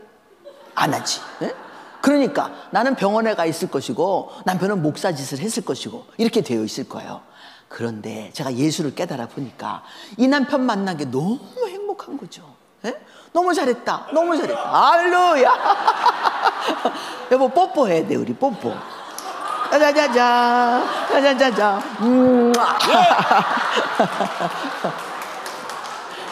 안 하지. 네? 그러니까 나는 병원에 가 있을 것이고 남편은 목사 짓을 했을 것이고 이렇게 되어 있을 거예요. 그런데 제가 예수를 깨달아 보니까 이 남편 만난 게 너무 행복한 거죠. 네? 너무 잘했다, 너무 잘했다, 할렐루야. 여보 뽀뽀해야 돼. 우리 뽀뽀. 짜자자자 짜자자자.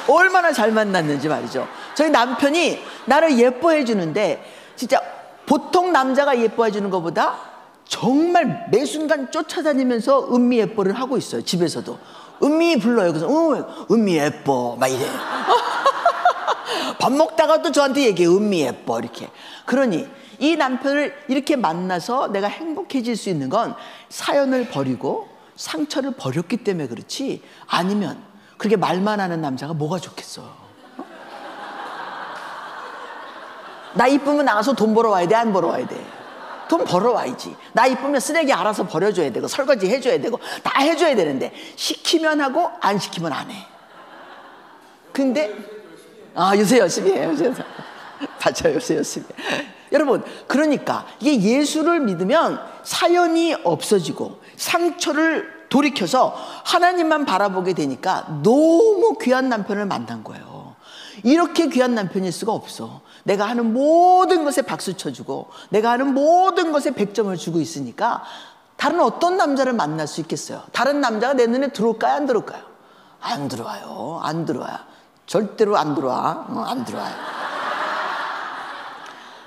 얼마나 잘 만났는지 말이죠. 저희 남편이 나를 예뻐해 주는데 진짜 보통 남자가 예뻐해 주는 것보다 정말 매 순간 쫓아다니면서 은미 예뻐를 하고 있어요. 집에서도 은미 불러요. 그래서 은미 예뻐 막 이래요. 밥 먹다가도 저한테 얘기해, 은미 예뻐 이렇게. 그러니 이 남편을 이렇게 만나서 내가 행복해질 수 있는 건 사연을 버리고 상처를 버렸기 때문에 그렇지, 아니면 그렇게 말만 하는 남자가 뭐가 좋겠어. 나 이쁘면 나가서 돈 벌어 와야 돼, 안 벌어 와야 돼? 돈 벌어 와야지. 나 이쁘면 쓰레기 알아서 버려줘야 되고 설거지 해줘야 되고 다 해줘야 되는데 시키면 하고 안 시키면 안 해. 근데 요새 열심히 해요. 맞아요, 요새 열심히 해요. 여러분, 그러니까 이게 예수를 믿으면 사연이 없어지고 상처를 돌이켜서 하나님만 바라보게 되니까 너무 귀한 남편을 만난 거예요. 이렇게 귀한 남편일 수가 없어. 내가 하는 모든 것에 박수 쳐주고 내가 하는 모든 것에 100점을 주고 있으니까 다른 어떤 남자를 만날 수 있겠어요? 다른 남자가 내 눈에 들어올까요, 안 들어올까요? 안 들어와요. 안 들어와요. 절대로 안 들어와. 안 들어와요.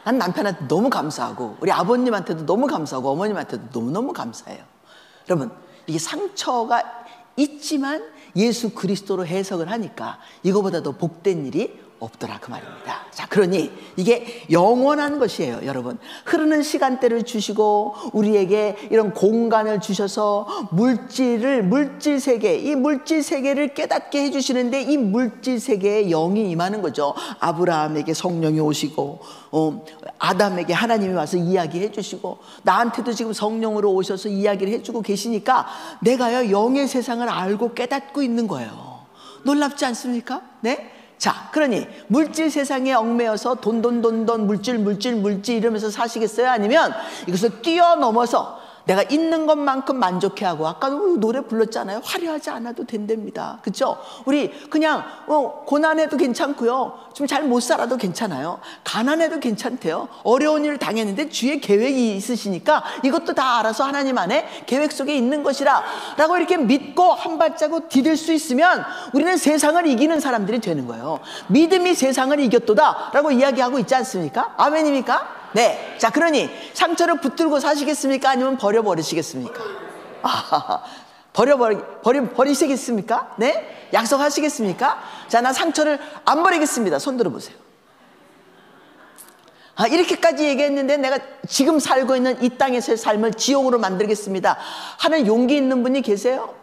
난 남편한테 너무 감사하고 우리 아버님한테도 너무 감사하고 어머님한테도 너무너무 감사해요. 여러분, 이게 상처가 있지만 예수 그리스도로 해석을 하니까 이거보다 더 복된 일이 없더라 그 말입니다. 자, 그러니 이게 영원한 것이에요. 여러분, 흐르는 시간대를 주시고 우리에게 이런 공간을 주셔서 물질 세계, 이 물질 세계를 깨닫게 해주시는데 이 물질 세계에 영이 임하는 거죠. 아브라함에게 성령이 오시고 아담에게 하나님이 와서 이야기해 주시고 나한테도 지금 성령으로 오셔서 이야기를 해주고 계시니까 내가요 영의 세상을 알고 깨닫고 있는 거예요. 놀랍지 않습니까? 네? 자, 그러니 물질 세상에 얽매여서 돈 물질 이러면서 사시겠어요? 아니면 이것을 뛰어넘어서 내가 있는 것만큼 만족해하고, 아까도 노래 불렀잖아요. 화려하지 않아도 된답니다. 그렇죠? 우리 그냥 고난해도 괜찮고요, 좀 잘 못 살아도 괜찮아요. 가난해도 괜찮대요. 어려운 일을 당했는데 주의 계획이 있으시니까 이것도 다 알아서 하나님 안에 계획 속에 있는 것이라 라고 이렇게 믿고 한 발자국 디딜 수 있으면 우리는 세상을 이기는 사람들이 되는 거예요. 믿음이 세상을 이겼도다 라고 이야기하고 있지 않습니까? 아멘입니까? 네. 자, 그러니 상처를 붙들고 사시겠습니까? 아니면 버려버리시겠습니까? 버리시겠습니까? 네? 약속하시겠습니까? 자, 나 상처를 안 버리겠습니다. 손 들어보세요. 이렇게까지 얘기했는데 내가 지금 살고 있는 이 땅에서의 삶을 지옥으로 만들겠습니다 하는 용기 있는 분이 계세요?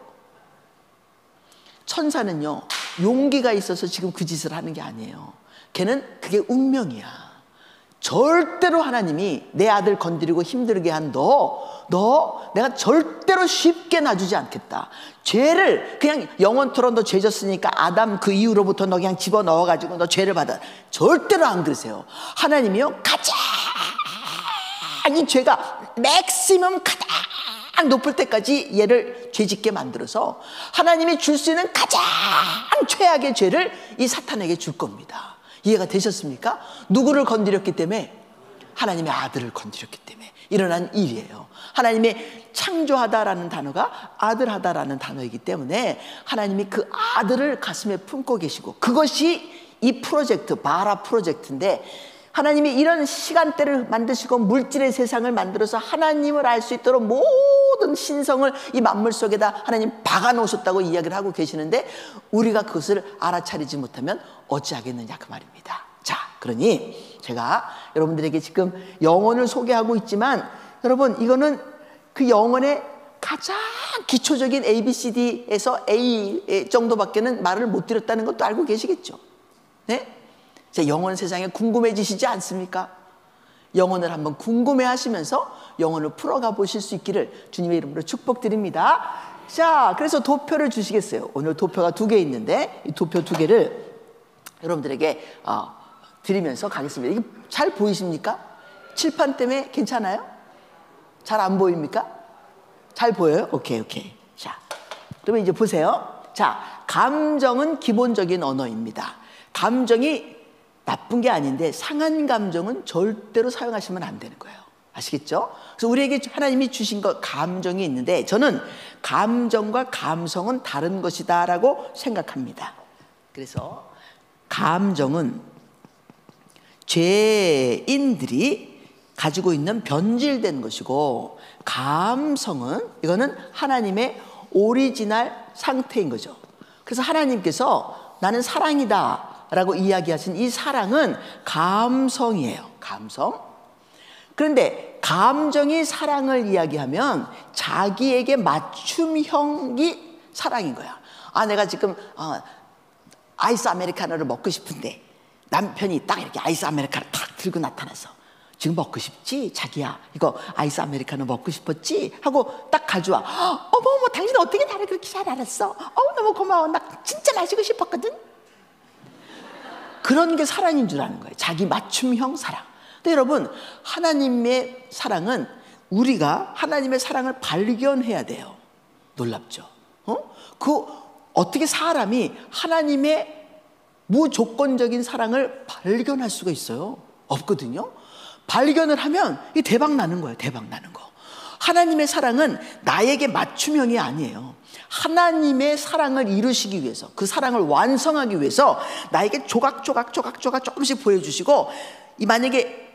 천사는요, 용기가 있어서 지금 그 짓을 하는 게 아니에요. 걔는 그게 운명이야. 절대로 하나님이 내 아들 건드리고 힘들게 한 너 내가 절대로 쉽게 놔주지 않겠다. 죄를 그냥 영원토록 너 죄 졌으니까 아담 그 이후로부터 너 그냥 집어넣어가지고 너 죄를 받아. 절대로 안 그러세요. 하나님이요, 가장 이 죄가 맥시멈 가장 높을 때까지 얘를 죄짓게 만들어서 하나님이 줄 수 있는 가장 최악의 죄를 이 사탄에게 줄 겁니다. 이해가 되셨습니까? 누구를 건드렸기 때문에? 하나님의 아들을 건드렸기 때문에 일어난 일이에요. 하나님의 창조하다라는 단어가 아들하다라는 단어이기 때문에 하나님이 그 아들을 가슴에 품고 계시고, 그것이 이 프로젝트, 바라 프로젝트인데, 하나님이 이런 시간대를 만드시고 물질의 세상을 만들어서 하나님을 알 수 있도록 모든 신성을 이 만물 속에다 하나님 박아 놓으셨다고 이야기를 하고 계시는데, 우리가 그것을 알아차리지 못하면 어찌하겠느냐 그 말입니다. 자, 그러니 제가 여러분들에게 지금 영혼을 소개하고 있지만, 여러분 이거는 그 영혼의 가장 기초적인 ABCD에서 A 정도밖에는 말을 못 드렸다는 것도 알고 계시겠죠? 네? 제 영혼 세상에 궁금해지시지 않습니까? 영혼을 한번 궁금해 하시면서 영혼을 풀어가 보실 수 있기를 주님의 이름으로 축복드립니다. 자, 그래서 도표를 주시겠어요? 오늘 도표가 2개 있는데 이 도표 2개를 여러분들에게 드리면서 가겠습니다. 이게 잘 보이십니까? 칠판 때문에 괜찮아요? 잘 안 보입니까? 잘 보여요? 오케이. 자, 그러면 이제 보세요. 자, 감정은 기본적인 언어입니다. 감정이 나쁜 게 아닌데 상한 감정은 절대로 사용하시면 안 되는 거예요. 아시겠죠? 그래서 우리에게 하나님이 주신 것, 감정이 있는데, 저는 감정과 감성은 다른 것이다 라고 생각합니다. 그래서 감정은 죄인들이 가지고 있는 변질된 것이고, 감성은 이거는 하나님의 오리지널 상태인 거죠. 그래서 하나님께서 나는 사랑이다 라고 이야기하신 이 사랑은 감성이에요. 감성. 그런데 감정이 사랑을 이야기하면 자기에게 맞춤형이 사랑인 거야. 내가 지금 아이스 아메리카노를 먹고 싶은데 남편이 딱 이렇게 아이스 아메리카노 탁 들고 나타나서, 지금 먹고 싶지? 자기야, 이거 아이스 아메리카노 먹고 싶었지? 하고 딱 가져와. 어머, 당신 어떻게 나를 그렇게 잘 알았어? 너무 고마워. 나 진짜 마시고 싶었거든. 그런 게 사랑인 줄 아는 거예요. 자기 맞춤형 사랑. 근데 여러분, 하나님의 사랑은 우리가 하나님의 사랑을 발견해야 돼요. 놀랍죠? 어떻게 사람이 하나님의 무조건적인 사랑을 발견할 수가 있어요? 없거든요. 발견을 하면 이 대박 나는 거예요. 대박 나는 거. 하나님의 사랑은 나에게 맞춤형이 아니에요. 하나님의 사랑을 이루시기 위해서, 그 사랑을 완성하기 위해서 나에게 조각조각 조금씩 보여주시고, 만약에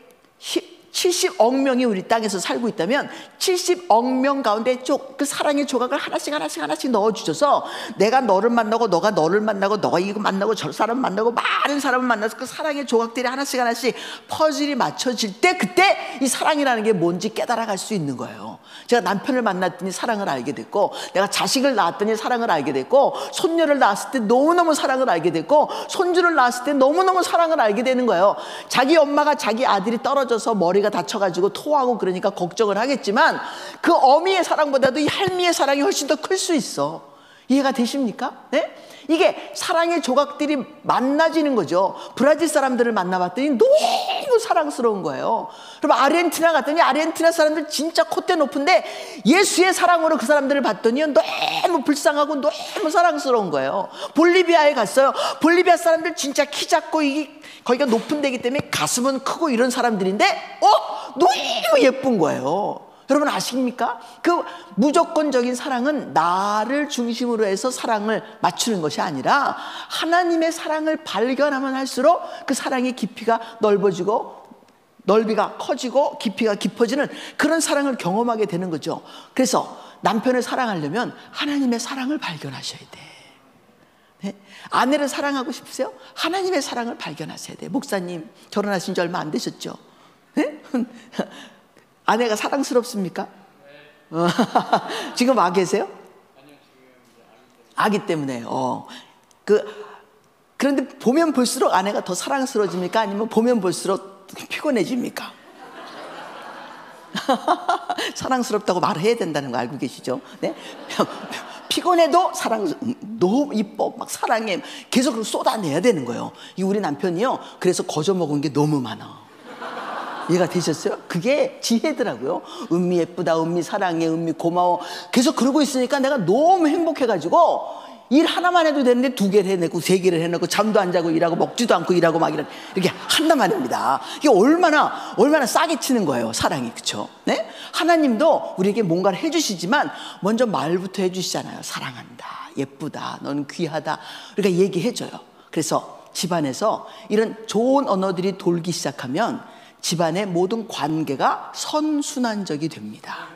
70억 명이 우리 땅에서 살고 있다면 70억 명 가운데 그 사랑의 조각을 하나씩 넣어주셔서, 내가 너를 만나고 너가 너를 만나고 너가 이거 만나고 저 사람 만나고 많은 사람을 만나서 그 사랑의 조각들이 하나씩 퍼즐이 맞춰질 때, 그때 이 사랑이라는 게 뭔지 깨달아갈 수 있는 거예요. 제가 남편을 만났더니 사랑을 알게 됐고, 내가 자식을 낳았더니 사랑을 알게 됐고, 손녀를 낳았을 때 너무너무 사랑을 알게 됐고, 손주를 낳았을 때 너무너무 사랑을 알게 되는 거예요. 자기 엄마가 자기 아들이 떨어져서 머리가 다쳐가지고 토하고 그러니까 걱정을 하겠지만, 그 어미의 사랑보다도 이 할미의 사랑이 훨씬 더 클 수 있어. 이해가 되십니까? 네? 이게 사랑의 조각들이 만나지는 거죠. 브라질 사람들을 만나봤더니 너무 사랑스러운 거예요. 그럼 아르헨티나 갔더니 아르헨티나 사람들 진짜 콧대 높은데, 예수의 사랑으로 그 사람들을 봤더니 너무 불쌍하고 너무 사랑스러운 거예요. 볼리비아에 갔어요. 볼리비아 사람들 진짜 키 작고 거기가 높은 데기 때문에 가슴은 크고 이런 사람들인데 너무 예쁜 거예요. 여러분 아십니까? 그 무조건적인 사랑은 나를 중심으로 해서 사랑을 맞추는 것이 아니라, 하나님의 사랑을 발견하면 할수록 그 사랑의 깊이가 넓어지고, 넓이가 커지고 깊이가 깊어지는 그런 사랑을 경험하게 되는 거죠. 그래서 남편을 사랑하려면 하나님의 사랑을 발견하셔야 돼. 네? 아내를 사랑하고 싶으세요? 하나님의 사랑을 발견하셔야 돼. 목사님 결혼하신 지 얼마 안 되셨죠? 네? 아내가 사랑스럽습니까? 지금 아 계세요? 아기 때문에. 그런데 보면 볼수록 아내가 더 사랑스러워집니까? 아니면 보면 볼수록 피곤해집니까? 사랑스럽다고 말해야 된다는 거 알고 계시죠? 네? 피곤해도 너무 이뻐, 막 사랑해, 계속 쏟아내야 되는 거예요. 우리 남편이요, 그래서 거저 먹은 게 너무 많아. 이해가 되셨어요? 그게 지혜더라고요. 은미 예쁘다, 은미 사랑해, 은미 고마워, 계속 그러고 있으니까 내가 너무 행복해가지고 일 하나만 해도 되는데 2개를 해내고 3개를 해내고 잠도 안 자고 일하고 먹지도 않고 일하고 막 이렇게 한단 말입니다. 이게 얼마나 싸게 치는 거예요, 사랑이. 그렇죠? 네? 하나님도 우리에게 뭔가를 해주시지만 먼저 말부터 해주시잖아요. 사랑한다, 예쁘다, 넌 귀하다. 그러니까 얘기해줘요. 그래서 집안에서 이런 좋은 언어들이 돌기 시작하면 집안의 모든 관계가 선순환적이 됩니다.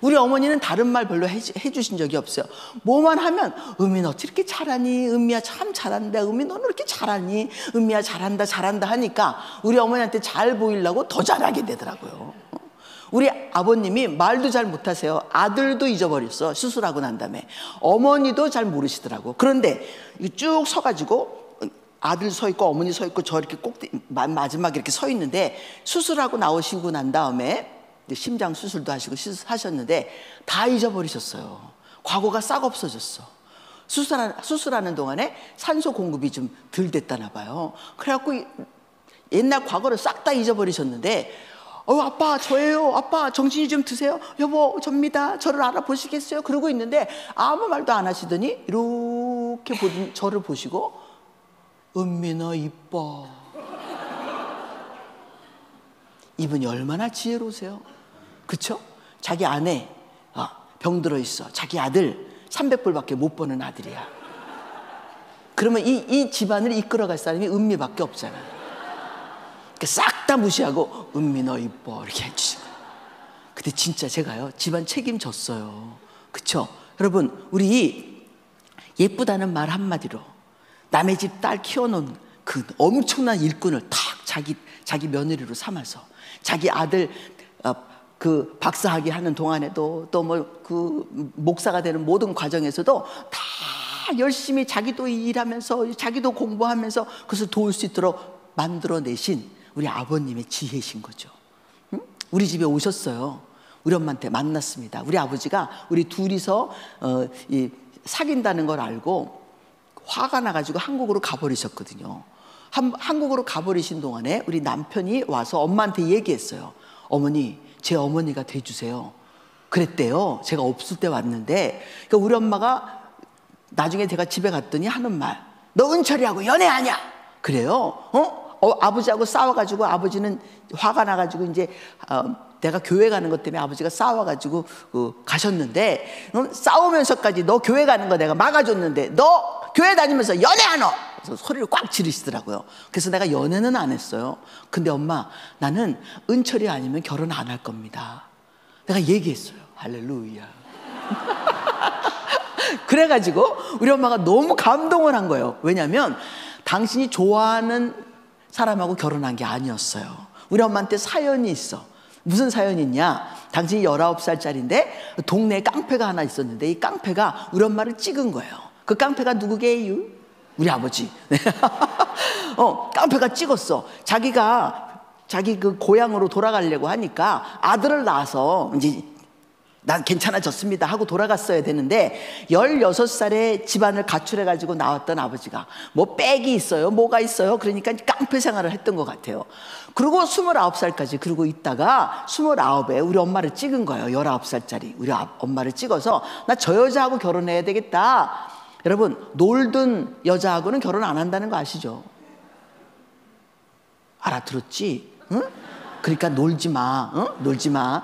우리 어머니는 다른 말 별로 해주신 적이 없어요. 뭐만 하면 은미 너 어떻게 잘하니? 은미야 참 잘한다. 은미 너는 이렇게 잘하니? 은미야 잘한다 하니까 우리 어머니한테 잘 보이려고 더 잘하게 되더라고요. 우리 아버님이 말도 잘 못하세요. 아들도 잊어버렸어, 수술하고 난 다음에. 어머니도 잘 모르시더라고. 그런데 쭉 서가지고 아들 서 있고 어머니 서 있고 저 이렇게 꼭 마지막에 이렇게 서 있는데, 수술하고 나오시고 난 다음에 심장 수술도 하시고 하셨는데 다 잊어버리셨어요. 과거가 싹 없어졌어. 수술하는 동안에 산소 공급이 좀 덜 됐다나 봐요. 그래갖고 옛날 과거를 싹 다 잊어버리셨는데, 아빠 저예요. 아빠 정신이 좀 드세요. 여보 접니다. 저를 알아보시겠어요? 그러고 있는데 아무 말도 안 하시더니 이렇게 저를 보시고 은민아 이뻐. 이분이 얼마나 지혜로우세요. 그쵸? 자기 아내 병들어 있어. 자기 아들 300불밖에 못 버는 아들이야. 그러면 이 집안을 이끌어갈 사람이 은미밖에 없잖아요. 그러니까 싹 다 무시하고 은미 너 이뻐 이렇게 해주시고. 근데 진짜 제가요 집안 책임졌어요. 그쵸? 여러분, 우리 예쁘다는 말 한마디로 남의 집 딸 키워놓은 그 엄청난 일꾼을 탁 자기 며느리로 삼아서 자기 아들 그 박사학위 하는 동안에도 또 뭐 그 목사가 되는 모든 과정에서도 다 열심히 자기도 일하면서 자기도 공부하면서 그것을 도울 수 있도록 만들어내신 우리 아버님의 지혜신 거죠. 응? 우리 집에 오셨어요. 우리 엄마한테 만났습니다. 우리 아버지가 우리 둘이서 사귄다는 걸 알고 화가 나가지고 한국으로 가버리셨거든요. 한국으로 가버리신 동안에 우리 남편이 와서 엄마한테 얘기했어요. 어머니, 제 어머니가 돼주세요. 그랬대요. 제가 없을 때 왔는데. 그러니까 우리 엄마가 나중에 제가 집에 갔더니 하는 말, 너 은철이하고 연애하냐? 그래요. 아버지하고 싸워가지고 아버지는 화가 나가지고 이제 내가 교회 가는 것 때문에 아버지가 싸워가지고 가셨는데, 싸우면서까지 너 교회 가는 거 내가 막아줬는데 너 교회 다니면서 연애하노? 그래서 소리를 꽉 지르시더라고요. 그래서 내가 연애는 안 했어요. 근데 엄마, 나는 은철이 아니면 결혼 안 할 겁니다. 내가 얘기했어요. 할렐루야. 그래가지고 우리 엄마가 너무 감동을 한 거예요. 왜냐하면 당신이 좋아하는 사람하고 결혼한 게 아니었어요. 우리 엄마한테 사연이 있어. 무슨 사연이 있냐? 당신이 19살짜리인데 동네에 깡패가 하나 있었는데 이 깡패가 우리 엄마를 찍은 거예요. 그 깡패가 누구게요? 우리 아버지. 깡패가 찍었어. 자기 그 고향으로 돌아가려고 하니까 아들을 낳아서 이제 난 괜찮아졌습니다 하고 돌아갔어야 되는데 16살에 집안을 가출해가지고 나왔던 아버지가 뭐 백이 있어요, 뭐가 있어요. 그러니까 깡패 생활을 했던 것 같아요. 그리고 29살까지 그러고 있다가 29에 우리 엄마를 찍은 거예요. 19살짜리 우리 엄마를 찍어서 나 저 여자하고 결혼해야 되겠다. 여러분, 놀던 여자하고는 결혼 안 한다는 거 아시죠? 알아들었지? 응? 그러니까 놀지 마. 놀지 마.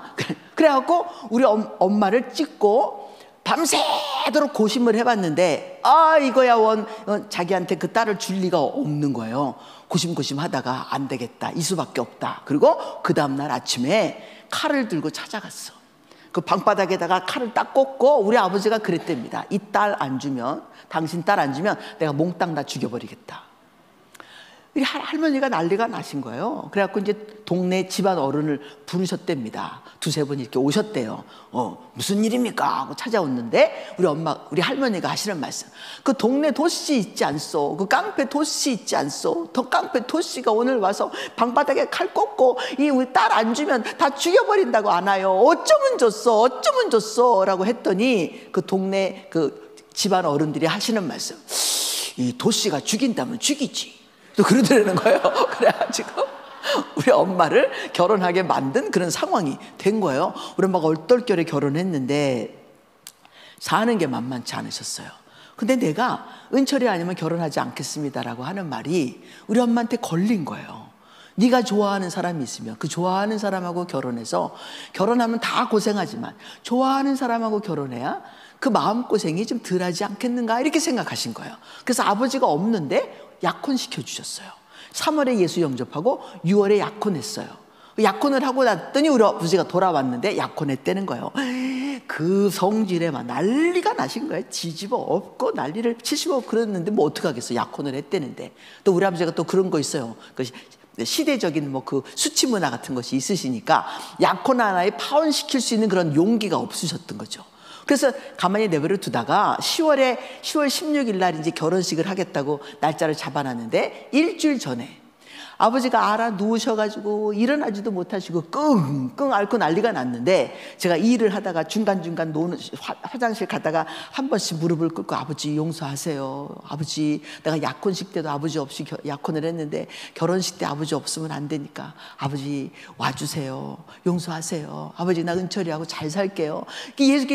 그래갖고 우리 엄마를 찍고 밤새도록 고심을 해봤는데 이거야 자기한테 그 딸을 줄 리가 없는 거예요. 고심 하다가 안 되겠다. 이 수밖에 없다. 그리고 그 다음날 아침에 칼을 들고 찾아갔어. 그 방바닥에다가 칼을 딱 꽂고 우리 아버지가 그랬답니다. 이 딸 안 주면, 당신 딸 안 주면 내가 몽땅 다 죽여버리겠다. 우리 할머니가 난리가 나신 거예요. 그래갖고 이제 동네 집안 어른을 부르셨답니다. 2-3번 이렇게 오셨대요. 무슨 일입니까? 하고 찾아왔는데 우리 할머니가 하시는 말씀. 그 동네 도씨 있지 않소? 그 깡패 도씨 있지 않소? 더 깡패 도씨가 오늘 와서 방바닥에 칼 꽂고 우리 딸 안 주면 다 죽여버린다고 안 와요. 어쩌면 줬어? 라고 했더니 그 동네 그 집안 어른들이 하시는 말씀. 이 도씨가 죽인다면 죽이지. 또 그러더라는 거예요. 그래가지고 우리 엄마를 결혼하게 만든 그런 상황이 된 거예요. 우리 엄마가 얼떨결에 결혼했는데 사는 게 만만치 않으셨어요. 근데 내가 은철이 아니면 결혼하지 않겠습니다라고 하는 말이 우리 엄마한테 걸린 거예요. 네가 좋아하는 사람이 있으면 그 좋아하는 사람하고 결혼해서, 결혼하면 다 고생하지만 좋아하는 사람하고 결혼해야 그 마음고생이 좀 덜하지 않겠는가, 이렇게 생각하신 거예요. 그래서 아버지가 없는데 약혼시켜 주셨어요. 3월에 예수 영접하고 6월에 약혼했어요. 약혼을 하고 났더니 우리 아버지가 돌아왔는데 약혼했다는 거예요. 그 성질에 막 난리가 나신 거예요. 지집어 엎고 난리를 치시고 그랬는데 뭐 어떡하겠어, 약혼을 했다는데. 또 우리 아버지가 또 그런 거 있어요. 그 시대적인 뭐 그 수치 문화 같은 것이 있으시니까 약혼 하나에 파혼시킬 수 있는 그런 용기가 없으셨던 거죠. 그래서 가만히 내버려 두다가 10월 16일 날 이제 결혼식을 하겠다고 날짜를 잡아놨는데 일주일 전에 아버지가 알아 누우셔가지고 일어나지도 못하시고 끙끙 앓고 난리가 났는데, 제가 일을 하다가 중간중간 화장실 가다가 한 번씩 무릎을 꿇고 아버지 용서하세요. 아버지 내가 약혼식 때도 아버지 없이 약혼을 했는데 결혼식 때 아버지 없으면 안 되니까 아버지 와주세요. 용서하세요. 아버지 나 은철이하고 잘 살게요.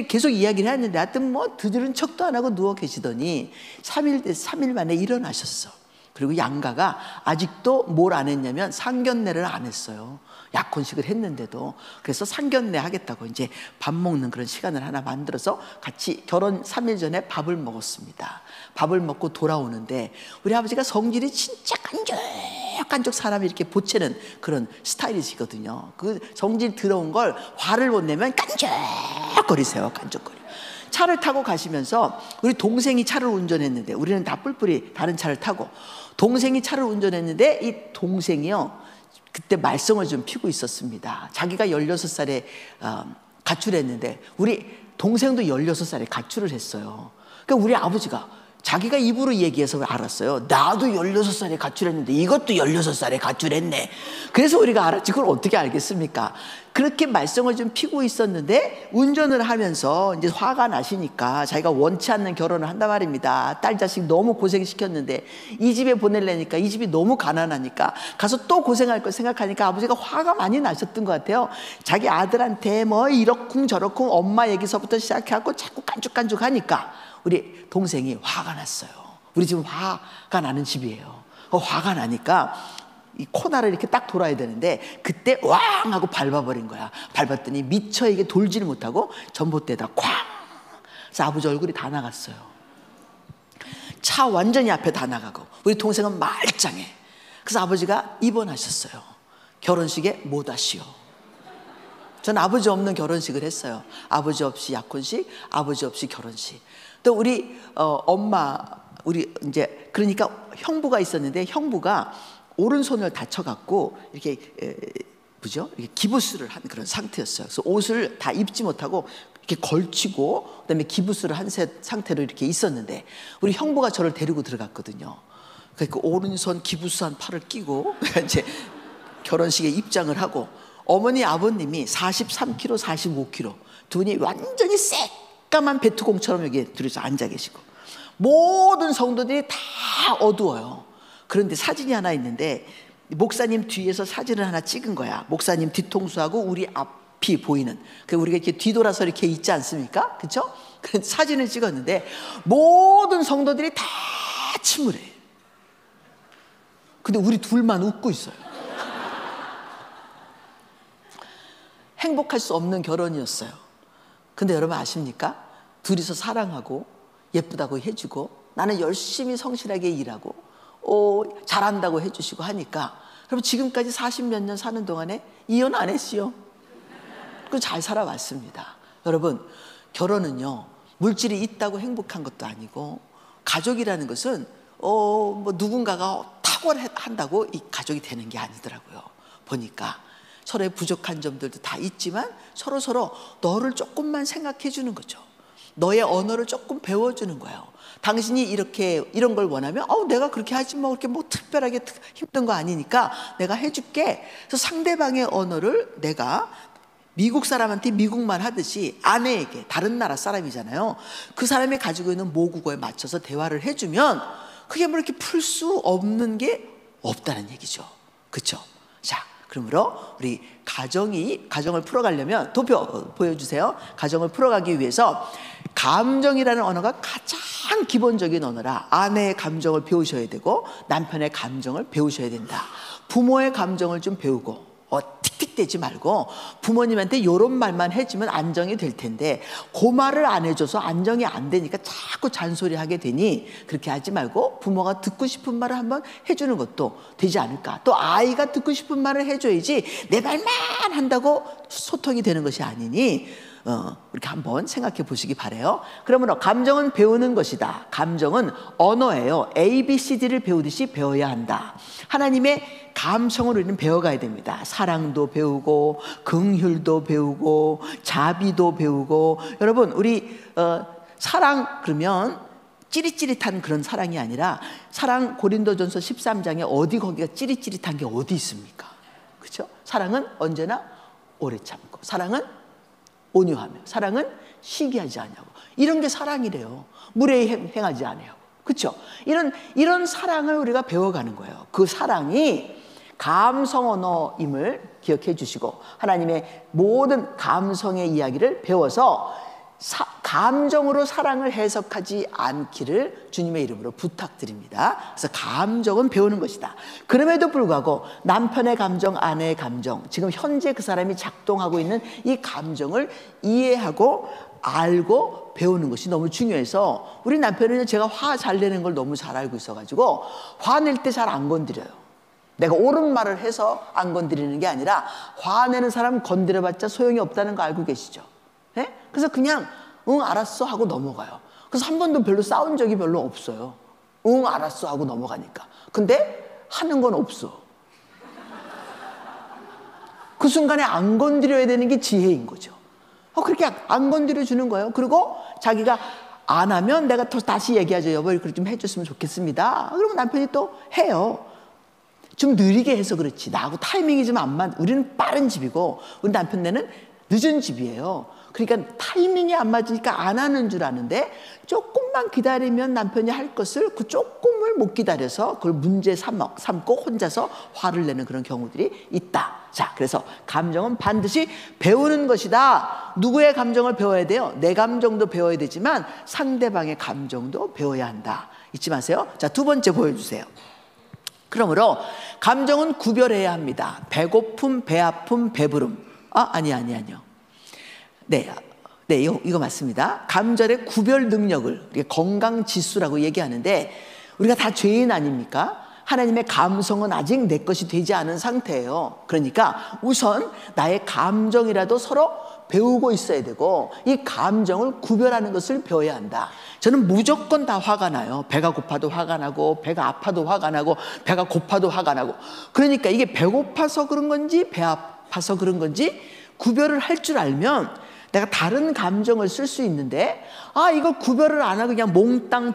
계속 이야기를 했는데 하여튼 뭐 들은 척도 안 하고 누워 계시더니 3일 만에 일어나셨어. 그리고 양가가 아직도 뭘 안 했냐면 상견례를 안 했어요. 약혼식을 했는데도. 그래서 상견례 하겠다고 이제 밥 먹는 그런 시간을 하나 만들어서 같이 결혼 3일 전에 밥을 먹었습니다. 밥을 먹고 돌아오는데 우리 아버지가 성질이 진짜 깐족깐족 사람이 이렇게 보채는 그런 스타일이시거든요. 그 성질 더러운 걸 화를 못 내면 깐족거리세요. 깐족거려. 차를 타고 가시면서 우리 동생이 차를 운전했는데, 우리는 다 뿔뿔이 다른 차를 타고 동생이 차를 운전했는데 이 동생이요 그때 말썽을 좀 피고 있었습니다. 자기가 16살에 가출했는데 우리 동생도 16살에 가출을 했어요. 그러니까 우리 아버지가 자기가 입으로 얘기해서 알았어요. 나도 16살에 가출했는데 이것도 16살에 가출했네. 그래서 우리가 알았지. 그걸 어떻게 알겠습니까? 그렇게 말썽을 좀 피고 있었는데 운전을 하면서 이제 화가 나시니까 자기가 원치 않는 결혼을 한단 말입니다. 딸 자식 너무 고생시켰는데 이 집에 보내려니까 이 집이 너무 가난하니까 가서 또 고생할 걸 생각하니까 아버지가 화가 많이 나셨던 것 같아요. 자기 아들한테 뭐 이렇쿵 저렇쿵 엄마 얘기서부터 시작해갖고 자꾸 깐죽깐죽 하니까 우리 동생이 화가 났어요. 우리 집은 화가 나는 집이에요. 화가 나니까 이 코너를 이렇게 딱 돌아야 되는데 그때 왕 하고 밟아버린 거야. 밟았더니 미처 이게 돌지를 못하고 전봇대에다 쾅. 그래서 아버지 얼굴이 다 나갔어요. 차 완전히 앞에 다 나가고 우리 동생은 말짱해. 그래서 아버지가 입원하셨어요. 결혼식에 못 하시오. 전 아버지 없는 결혼식을 했어요. 아버지 없이 약혼식, 아버지 없이 결혼식. 또 우리 엄마, 우리 이제 그러니까 형부가 있었는데 형부가 오른손을 다쳐갖고 이렇게 이렇게 기부스를 한 그런 상태였어요. 그래서 옷을 다 입지 못하고 이렇게 걸치고 그다음에 기부스를 한 상태로 이렇게 있었는데 우리 형부가 저를 데리고 들어갔거든요. 그러니까 오른손 기부스한 팔을 끼고 이제 결혼식에 입장을 하고 어머니 아버님이 43kg, 45kg 두 분이 완전히 새까만 베트공처럼 여기 둘이서 앉아 계시고 모든 성도들이 다 어두워요. 그런데 사진이 하나 있는데 목사님 뒤에서 사진을 하나 찍은 거야. 목사님 뒤통수하고 우리 앞이 보이는. 그 우리가 이렇게 뒤돌아서 이렇게 있지 않습니까? 그렇죠? 그 사진을 찍었는데 모든 성도들이 다 침울해. 근데 우리 둘만 웃고 있어요. 행복할 수 없는 결혼이었어요. 근데 여러분 아십니까? 둘이서 사랑하고 예쁘다고 해주고 나는 열심히 성실하게 일하고 잘한다고 해주시고 하니까 여러분 지금까지 40몇 년 사는 동안에 이혼 안 했어요. 그 잘 살아왔습니다. 여러분 결혼은요 물질이 있다고 행복한 것도 아니고 가족이라는 것은 뭐 누군가가 탁월한다고 이 가족이 되는 게 아니더라고요. 보니까 서로의 부족한 점들도 다 있지만 서로 너를 조금만 생각해 주는 거죠. 너의 언어를 조금 배워주는 거예요. 당신이 이런 걸 원하면 내가 그렇게 하지 뭐 그렇게 뭐 특별하게 힘든 거 아니니까 내가 해줄게. 그래서 상대방의 언어를 내가 미국 사람한테 미국말 하듯이 아내에게 다른 나라 사람이잖아요. 그 사람이 가지고 있는 모국어에 맞춰서 대화를 해주면 그게 뭐 이렇게 풀 수 없는 게 없다는 얘기죠. 그렇죠? 자, 그러므로 우리 가정을 풀어가려면 도표 보여주세요. 가정을 풀어가기 위해서 감정이라는 언어가 가장 기본적인 언어라 아내의 감정을 배우셔야 되고 남편의 감정을 배우셔야 된다. 부모의 감정을 좀 배우고 틱틱대지 말고 부모님한테 이런 말만 해주면 안정이 될 텐데 그 말을 안 해줘서 안정이 안 되니까 자꾸 잔소리하게 되니 그렇게 하지 말고 부모가 듣고 싶은 말을 한번 해주는 것도 되지 않을까. 또 아이가 듣고 싶은 말을 해줘야지 내 말만 한다고 소통이 되는 것이 아니니 이렇게 한번 생각해 보시기 바라요. 그러므로 감정은 배우는 것이다. 감정은 언어예요. ABCD를 배우듯이 배워야 한다. 하나님의 감성을 우리는 배워가야 됩니다. 사랑도 배우고 긍휼도 배우고 자비도 배우고. 여러분 우리 사랑 그러면 찌릿찌릿한 그런 사랑이 아니라 사랑 고린도전서 13장에 어디 거기가 찌릿찌릿한 게 어디 있습니까? 그렇죠? 사랑은 언제나 오래 참고 사랑은 온유하며 사랑은 시기하지 아니하고 이런 게 사랑이래요. 무례히 행하지 아니하고. 그렇죠? 이런 사랑을 우리가 배워가는 거예요. 그 사랑이 감성 언어임을 기억해 주시고 하나님의 모든 감성의 이야기를 배워서 감정으로 사랑을 해석하지 않기를 주님의 이름으로 부탁드립니다. 그래서 감정은 배우는 것이다. 그럼에도 불구하고 남편의 감정, 아내의 감정, 지금 현재 그 사람이 작동하고 있는 이 감정을 이해하고 알고 배우는 것이 너무 중요해서 우리 남편은 제가 화 잘 내는 걸 너무 잘 알고 있어가지고 화낼 때 잘 안 건드려요. 내가 옳은 말을 해서 안 건드리는 게 아니라 화내는 사람 건드려봤자 소용이 없다는 거 알고 계시죠? 네? 그래서 그냥 응 알았어 하고 넘어가요. 그래서 한 번도 별로 싸운 적이 별로 없어요. 응 알았어 하고 넘어가니까. 근데 하는 건 없어. 그 순간에 안 건드려야 되는 게 지혜인 거죠. 그렇게 안 건드려 주는 거예요. 그리고 자기가 안 하면 내가 또 다시 얘기하죠. 여보 이렇게 좀 해줬으면 좋겠습니다. 그러면 남편이 또 해요. 좀 느리게 해서 그렇지 나하고 타이밍이 좀 안 맞. 우리는 빠른 집이고 우리 남편네는 늦은 집이에요. 그러니까 타이밍이 안 맞으니까 안 하는 줄 아는데 조금만 기다리면 남편이 할 것을 그 조금을 못 기다려서 그걸 문제 삼고 혼자서 화를 내는 그런 경우들이 있다. 자, 그래서 감정은 반드시 배우는 것이다. 누구의 감정을 배워야 돼요? 내 감정도 배워야 되지만 상대방의 감정도 배워야 한다. 잊지 마세요. 자, 두 번째 보여주세요. 그러므로 감정은 구별해야 합니다. 배고픔, 배 아픔, 배부름. 아니요. 네, 이거 맞습니다. 감정의 구별 능력을 우리가 건강 지수라고 얘기하는데 우리가 다 죄인 아닙니까? 하나님의 감성은 아직 내 것이 되지 않은 상태예요. 그러니까 우선 나의 감정이라도 서로 배우고 있어야 되고 이 감정을 구별하는 것을 배워야 한다. 저는 무조건 다 화가 나요. 배가 고파도 화가 나고 배가 아파도 화가 나고 배가 고파도 화가 나고. 그러니까 이게 배고파서 그런 건지 배 아파서 그런 건지 구별을 할 줄 알면 내가 다른 감정을 쓸 수 있는데 이걸 구별을 안 하고 그냥 몽땅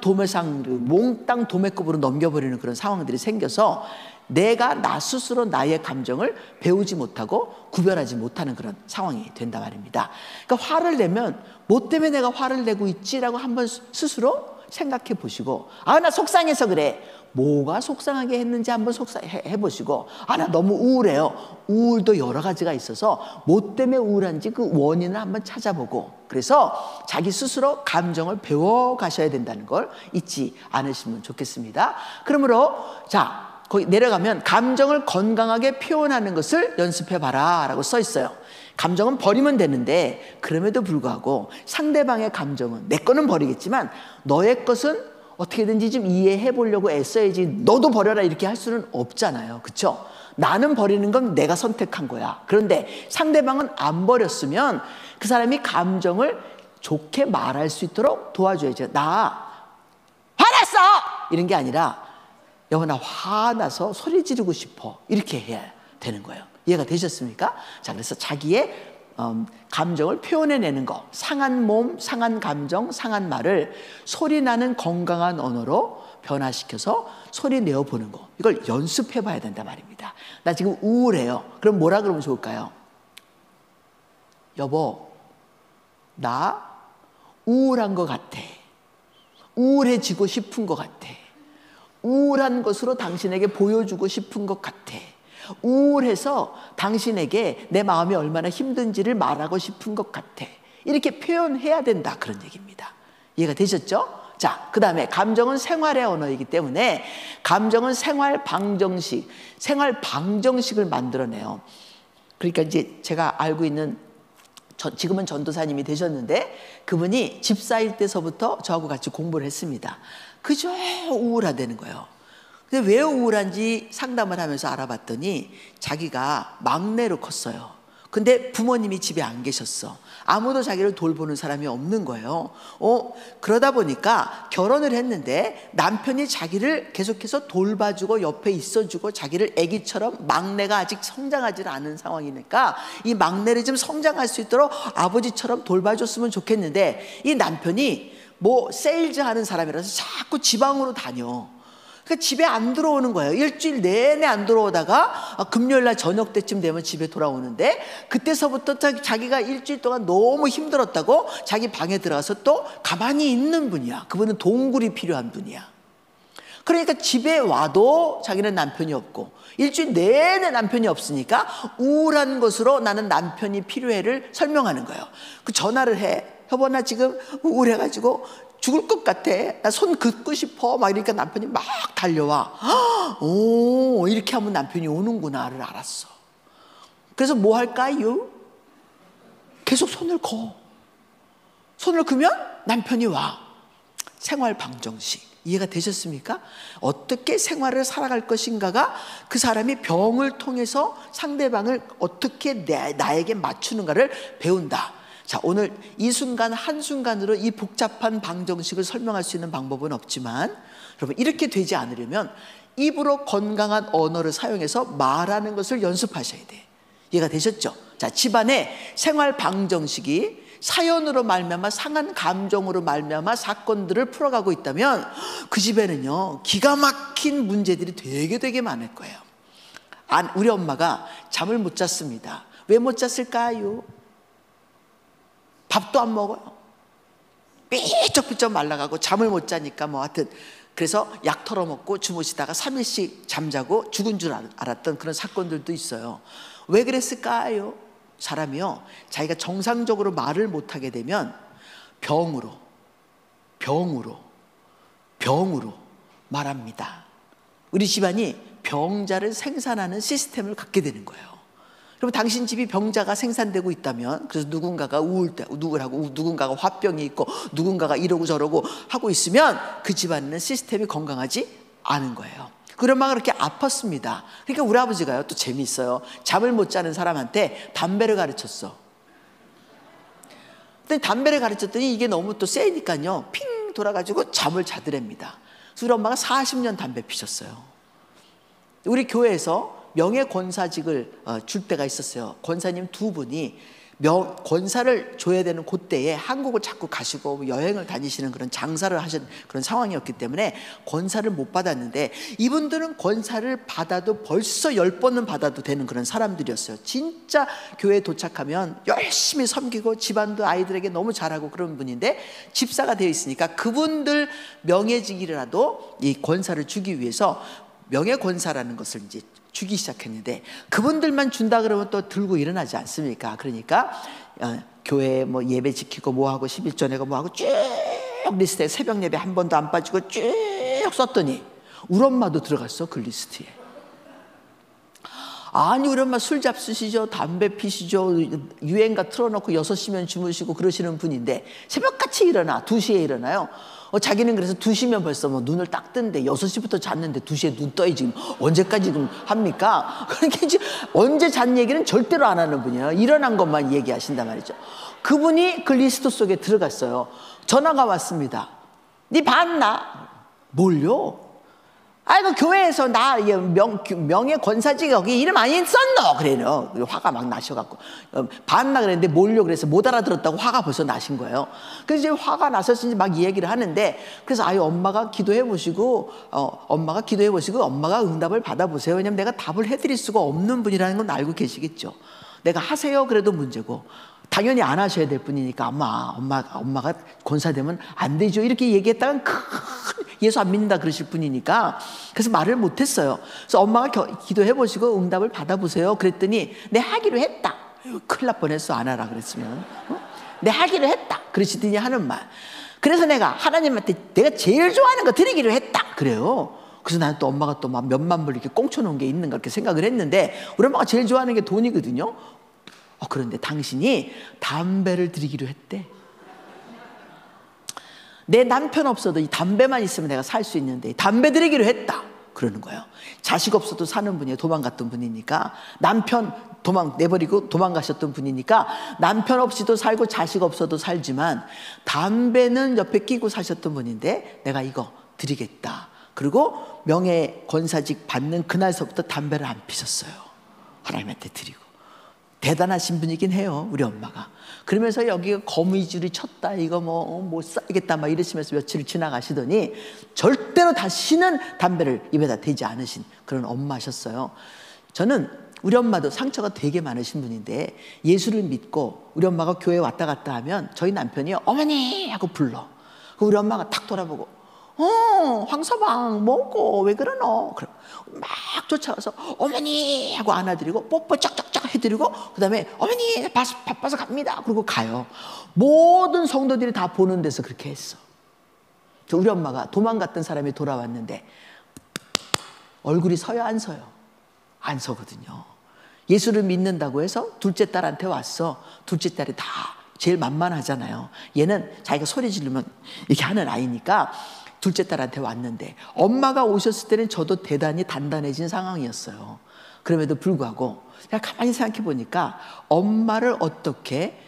도매급으로 넘겨버리는 그런 상황들이 생겨서 내가 나 스스로 나의 감정을 배우지 못하고 구별하지 못하는 그런 상황이 된단 말입니다. 그러니까 화를 내면 뭐 때문에 내가 화를 내고 있지라고 한번 스스로 생각해 보시고 나 속상해서 그래. 뭐가 속상하게 했는지 한번 해보시고 나 너무 우울해요. 우울도 여러 가지가 있어서 뭐 때문에 우울한지 그 원인을 한번 찾아보고 그래서 자기 스스로 감정을 배워가셔야 된다는 걸 잊지 않으시면 좋겠습니다. 그러므로 자 거기 내려가면 감정을 건강하게 표현하는 것을 연습해봐라 라고 써 있어요. 감정은 버리면 되는데 그럼에도 불구하고 상대방의 감정은 내 거는 버리겠지만 너의 것은 어떻게든지 좀 이해해 보려고 애써야지 너도 버려라 이렇게 할 수는 없잖아요. 그렇죠? 나는 버리는 건 내가 선택한 거야. 그런데 상대방은 안 버렸으면 그 사람이 감정을 좋게 말할 수 있도록 도와줘야죠. 나 화났어! 이런 게 아니라 여보 나 화나서 소리 지르고 싶어. 이렇게 해야 되는 거예요. 이해가 되셨습니까? 자, 그래서 자기의 감정을 표현해내는 거, 상한 몸, 상한 감정, 상한 말을 소리나는 건강한 언어로 변화시켜서 소리 내어보는 거, 이걸 연습해봐야 된단 말입니다. 나 지금 우울해요. 그럼 뭐라 그러면 좋을까요? 여보, 나 우울한 것 같아. 우울해지고 싶은 것 같아. 우울한 것으로 당신에게 보여주고 싶은 것 같아. 우울해서 당신에게 내 마음이 얼마나 힘든지를 말하고 싶은 것 같아. 이렇게 표현해야 된다, 그런 얘기입니다. 이해가 되셨죠? 자, 그 다음에 감정은 생활의 언어이기 때문에 감정은 생활 방정식을 만들어내요. 그러니까 이제 제가 알고 있는, 지금은 전도사님이 되셨는데 그분이 집사일 때서부터 저하고 같이 공부를 했습니다. 그저 우울하다는 거예요. 근데 왜 우울한지 상담을 하면서 알아봤더니 자기가 막내로 컸어요. 근데 부모님이 집에 안 계셨어. 아무도 자기를 돌보는 사람이 없는 거예요. 그러다 보니까 결혼을 했는데 남편이 자기를 계속해서 돌봐주고 옆에 있어주고 자기를 아기처럼, 막내가 아직 성장하지 않은 상황이니까 이 막내를 좀 성장할 수 있도록 아버지처럼 돌봐줬으면 좋겠는데, 이 남편이 뭐 세일즈 하는 사람이라서 자꾸 지방으로 다녀. 그러니까 집에 안 들어오는 거예요. 일주일 내내 안 들어오다가 금요일날 저녁 때쯤 되면 집에 돌아오는데, 그때서부터 자기가 일주일 동안 너무 힘들었다고 자기 방에 들어가서 또 가만히 있는 분이야. 그분은 동굴이 필요한 분이야. 그러니까 집에 와도 자기는 남편이 없고 일주일 내내 남편이 없으니까 우울한 것으로 나는 남편이 필요해를 설명하는 거예요. 그 전화를 해. 여보, 나 지금 우울해가지고 죽을 것 같아. 나 손 긋고 싶어. 막 이러니까 남편이 막 달려와. 오, 이렇게 하면 남편이 오는구나를 알았어. 그래서 뭐 할까요? 계속 손을 거. 손을 그면 남편이 와. 생활 방정식. 이해가 되셨습니까? 어떻게 생활을 살아갈 것인가가 그 사람이 병을 통해서 상대방을 어떻게 나에게 맞추는가를 배운다. 자, 오늘 이 순간 한순간으로 이 복잡한 방정식을 설명할 수 있는 방법은 없지만, 여러분, 이렇게 되지 않으려면 입으로 건강한 언어를 사용해서 말하는 것을 연습하셔야 돼. 이해가 되셨죠? 자, 집안의 생활 방정식이 사연으로 말미암아, 상한 감정으로 말미암아 사건들을 풀어가고 있다면 그 집에는요, 기가 막힌 문제들이 되게 많을 거예요. 우리 엄마가 잠을 못 잤습니다. 왜 못 잤을까요? 밥도 안 먹어요. 삐쩍삐쩍 말라가고 잠을 못 자니까 뭐 하여튼, 그래서 약 털어먹고 주무시다가 3일씩 잠자고 죽은 줄 알았던 그런 사건들도 있어요. 왜 그랬을까요? 사람이요, 자기가 정상적으로 말을 못하게 되면 병으로 말합니다. 우리 집안이 병자를 생산하는 시스템을 갖게 되는 거예요. 그럼 당신 집이 병자가 생산되고 있다면, 그래서 누군가가 우울하고 누군가가 화병이 있고 누군가가 이러고 저러고 하고 있으면 그 집안은 시스템이 건강하지 않은 거예요. 그런 막 그렇게 아팠습니다. 그러니까 우리 아버지가요, 또 재미있어요. 잠을 못 자는 사람한테 담배를 가르쳤어. 근데 담배를 가르쳤더니 이게 너무 또 세니까요, 핑 돌아가지고 잠을 자더랍니다. 그래서 우리 엄마가 40년 담배 피셨어요. 우리 교회에서 명예권사직을 줄 때가 있었어요. 권사님 두 분이 권사를 줘야 되는 그때에 한국을 자꾸 가시고 여행을 다니시는 그런 장사를 하신 그런 상황이었기 때문에 권사를 못 받았는데, 이분들은 권사를 받아도 벌써 10번은 받아도 되는 그런 사람들이었어요. 진짜 교회에 도착하면 열심히 섬기고 집안도 아이들에게 너무 잘하고 그런 분인데, 집사가 되어 있으니까 그분들 명예직이라도 이 권사를 주기 위해서 명예권사라는 것을 이제 주기 시작했는데, 그분들만 준다 그러면 또 들고 일어나지 않습니까? 그러니까 교회 뭐 예배 지키고 뭐하고 11조 내고 뭐하고 쭉 리스트에 새벽 예배 한 번도 안 빠지고 쭉 썼더니 우리 엄마도 들어갔어, 그 리스트에. 아니, 우리 엄마 술 잡수시죠, 담배 피시죠, 유행가 틀어놓고 6시면 주무시고 그러시는 분인데 새벽같이 일어나, 2시에 일어나요. 자기는 그래서 2시면 벌써 뭐 눈을 딱 뜨는데 6시부터 잤는데 2시에 눈 떠요. 지금 언제까지 지금 합니까? 그러니까 이제 언제 잔 얘기는 절대로 안 하는 분이에요. 일어난 것만 얘기하신단 말이죠. 그분이 그 리스트 속에 들어갔어요. 전화가 왔습니다. 네 봤나? 뭘요? 아이고, 교회에서 나 명예권사직 여기 이름 안 썼노? 그래요. 화가 막 나셔갖고 봤나 그랬는데 뭘요? 그래서 못 알아들었다고 화가 벌써 나신 거예요. 그래서 이제 화가 나서서 막 얘기를 하는데, 그래서 엄마가 기도해 보시고 엄마가 응답을 받아보세요. 왜냐면 내가 답을 해드릴 수가 없는 분이라는 건 알고 계시겠죠. 내가 하세요 그래도 문제고, 당연히 안 하셔야 될 분이니까 엄마가 권사되면 안 되죠 이렇게 얘기했다간 예수 안 믿는다 그러실 분이니까, 그래서 말을 못했어요. 그래서 엄마가 기도해 보시고 응답을 받아보세요 그랬더니 내 하기로 했다. 큰일 날 뻔했어, 안 하라 그랬으면. 내 하기로 했다. 그러시더니 하는 말. 그래서 내가 하나님한테 내가 제일 좋아하는 거 드리기로 했다. 그래요. 그래서 나는 또 엄마가 또 막 몇만 불 이렇게 꽁쳐놓은 게 있는가 이렇게 생각을 했는데 우리 엄마가 제일 좋아하는 게 돈이거든요. 그런데 당신이 담배를 드리기로 했대. 내 남편 없어도 이 담배만 있으면 내가 살 수 있는데 담배 드리기로 했다. 그러는 거예요. 자식 없어도 사는 분이에요. 도망갔던 분이니까. 남편 내버리고 도망가셨던 분이니까 남편 없이도 살고 자식 없어도 살지만 담배는 옆에 끼고 사셨던 분인데 내가 이거 드리겠다. 그리고 명예 권사직 받는 그날서부터 담배를 안 피셨어요. 하나님한테 드리고. 대단하신 분이긴 해요, 우리 엄마가. 그러면서 여기가 거미줄이 쳤다, 이거 못 살겠다 막 이러시면서 며칠 지나가시더니 절대로 다시는 담배를 입에다 대지 않으신 그런 엄마셨어요. 저는 우리 엄마도 상처가 되게 많으신 분인데 예수를 믿고 우리 엄마가 교회 왔다 갔다 하면 저희 남편이 어머니 하고 불러. 우리 엄마가 탁 돌아보고 황서방 뭐고 왜 그러노? 그럼 막 쫓아가서 어머니 하고 안아드리고 뽀뽀 짝짝짝 해드리고 그 다음에 어머니 바빠서 갑니다. 그리고 가요. 모든 성도들이 다 보는 데서 그렇게 했어. 우리 엄마가 도망갔던 사람이 돌아왔는데 얼굴이 서요 안 서요? 안 서거든요. 예수를 믿는다고 해서 둘째 딸한테 왔어. 둘째 딸이 다 제일 만만하잖아요. 얘는 자기가 소리 지르면 이렇게 하는 아이니까 둘째 딸한테 왔는데 엄마가 오셨을 때는 저도 대단히 단단해진 상황이었어요. 그럼에도 불구하고 제가 가만히 생각해 보니까 엄마를 어떻게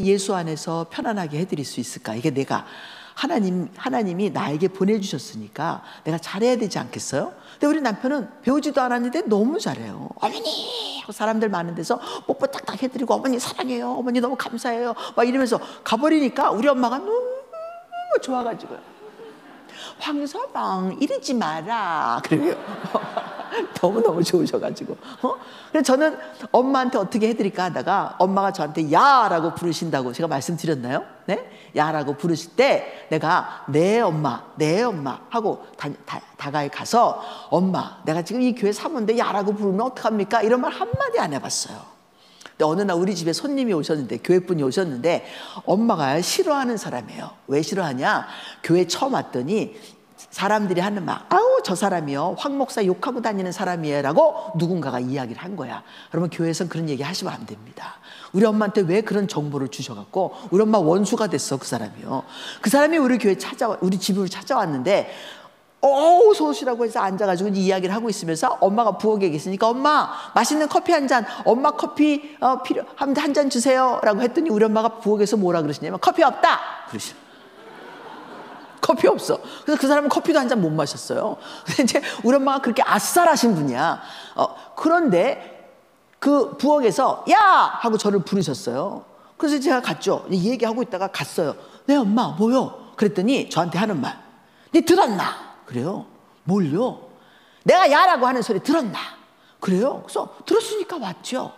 예수 안에서 편안하게 해드릴 수 있을까? 이게 내가 하나님이 나에게 보내주셨으니까 내가 잘해야 되지 않겠어요? 근데 우리 남편은 배우지도 않았는데 너무 잘해요. 어머니 하고 사람들 많은 데서 뽀뽀 딱딱 해드리고 어머니 사랑해요, 어머니 너무 감사해요 막 이러면서 가버리니까 우리 엄마가 너무 좋아가지고요. 황서방 이러지 마라 그래요. 너무너무 좋으셔가지고 그래서 저는 엄마한테 어떻게 해드릴까 하다가 엄마가 저한테 야라고 부르신다고 제가 말씀드렸나요? 네? 야라고 부르실 때 내가 네 엄마 하고 다가에 가서 엄마 내가 지금 이 교회 사모인데 야라고 부르면 어떡합니까? 이런 말 한마디 안 해봤어요. 근데 어느 날 우리 집에 손님이 오셨는데 교회분이 오셨는데 엄마가 싫어하는 사람이에요. 왜 싫어하냐? 교회 처음 왔더니 사람들이 하는 말, 아우 저 사람이요 황 목사 욕하고 다니는 사람이에요 라고 누군가가 이야기를 한 거야. 그러면 교회에서는 그런 얘기 하시면 안 됩니다. 우리 엄마한테 왜 그런 정보를 주셔갖고 우리 엄마 원수가 됐어. 그 사람이요. 그 사람이 우리 집으로 찾아왔는데 어서 오시라고 해서 앉아가지고 이야기를 하고 있으면서 엄마가 부엌에 계시니까 엄마 맛있는 커피 한 잔, 엄마 커피 필요하면 한 잔 주세요 라고 했더니 우리 엄마가 부엌에서 뭐라 그러시냐면 커피 없다 그러시죠. 커피 없어. 그래서 그 사람은 커피도 한 잔 못 마셨어요. 근데 이제 우리 엄마가 그렇게 아싸라신 분이야. 그런데 그 부엌에서 야 하고 저를 부르셨어요. 그래서 제가 갔죠. 이 얘기하고 있다가 갔어요. 네 엄마 뭐요? 그랬더니 저한테 하는 말, 네 들었나? 그래요. 뭘요? 내가 야라고 하는 소리 들었나? 그래요. 그래서 들었으니까 왔죠.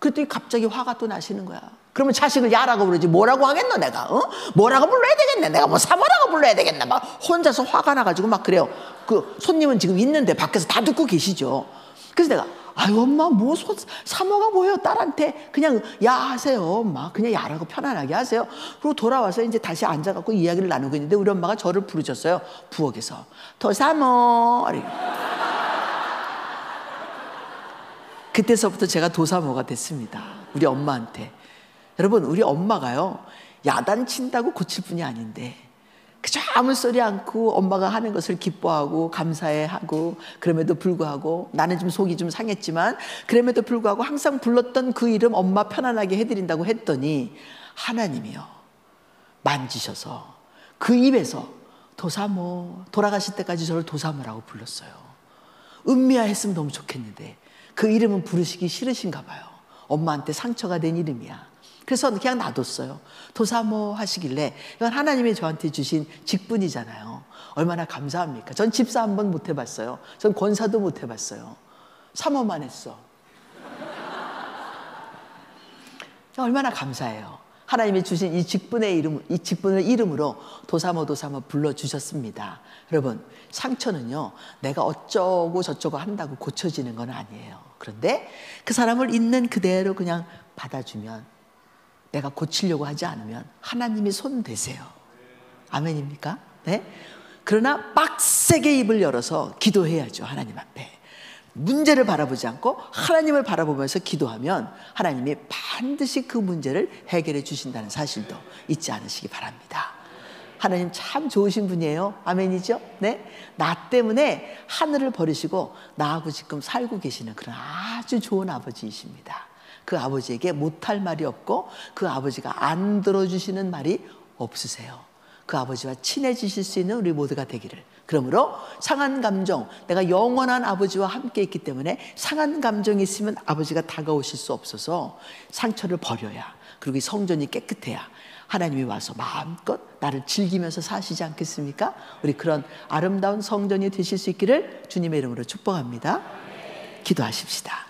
그랬더니 갑자기 화가 또 나시는 거야. 그러면 자식을 야라고 부르지 뭐라고 하겠노 내가? 뭐라고 불러야 되겠네? 내가 뭐 사모라고 불러야 되겠나? 막 혼자서 화가 나가지고 막 그래요. 그 손님은 지금 있는데 밖에서 다 듣고 계시죠. 그래서 내가 아유 엄마 뭐 사모가 뭐예요? 딸한테 그냥 야 하세요. 엄마 그냥 야라고 편안하게 하세요. 그리고 돌아와서 이제 다시 앉아갖고 이야기를 나누고 있는데 우리 엄마가 저를 부르셨어요. 부엌에서 도사모. 그때서부터 제가 도사모가 됐습니다. 우리 엄마한테. 여러분 우리 엄마가요 야단친다고 고칠 분이 아닌데 그저 아무 소리 않고 엄마가 하는 것을 기뻐하고 감사해하고 그럼에도 불구하고 나는 좀 속이 좀 상했지만 그럼에도 불구하고 항상 불렀던 그 이름 엄마 편안하게 해드린다고 했더니 하나님이요 만지셔서 그 입에서 도사모 돌아가실 때까지 저를 도사모라고 불렀어요. 은미야 했으면 너무 좋겠는데 그 이름은 부르시기 싫으신가 봐요. 엄마한테 상처가 된 이름이야. 그래서 그냥 놔뒀어요. 도사모 하시길래 이건 하나님이 저한테 주신 직분이잖아요. 얼마나 감사합니까? 전 집사 한 번 못 해봤어요. 전 권사도 못 해봤어요. 사모만 했어. 얼마나 감사해요. 하나님이 주신 이 직분을 이름으로 도사모 불러주셨습니다. 여러분 상처는요 내가 어쩌고 저쩌고 한다고 고쳐지는 건 아니에요. 그런데 그 사람을 있는 그대로 그냥 받아주면 내가 고치려고 하지 않으면 하나님이 손 대세요. 아멘입니까? 네? 그러나 빡세게 입을 열어서 기도해야죠. 하나님 앞에 문제를 바라보지 않고 하나님을 바라보면서 기도하면 하나님이 반드시 그 문제를 해결해 주신다는 사실도 잊지 않으시기 바랍니다. 하나님 참 좋으신 분이에요. 아멘이죠? 네? 나 때문에 하늘을 버리시고 나하고 지금 살고 계시는 그런 아주 좋은 아버지이십니다. 그 아버지에게 못할 말이 없고 그 아버지가 안 들어주시는 말이 없으세요. 그 아버지와 친해지실 수 있는 우리 모두가 되기를. 그러므로 상한 감정, 내가 영원한 아버지와 함께 있기 때문에 상한 감정이 있으면 아버지가 다가오실 수 없어서 상처를 버려야, 그리고 이 성전이 깨끗해야 하나님이 와서 마음껏 나를 즐기면서 사시지 않겠습니까? 우리 그런 아름다운 성전이 되실 수 있기를 주님의 이름으로 축복합니다. 기도하십시다.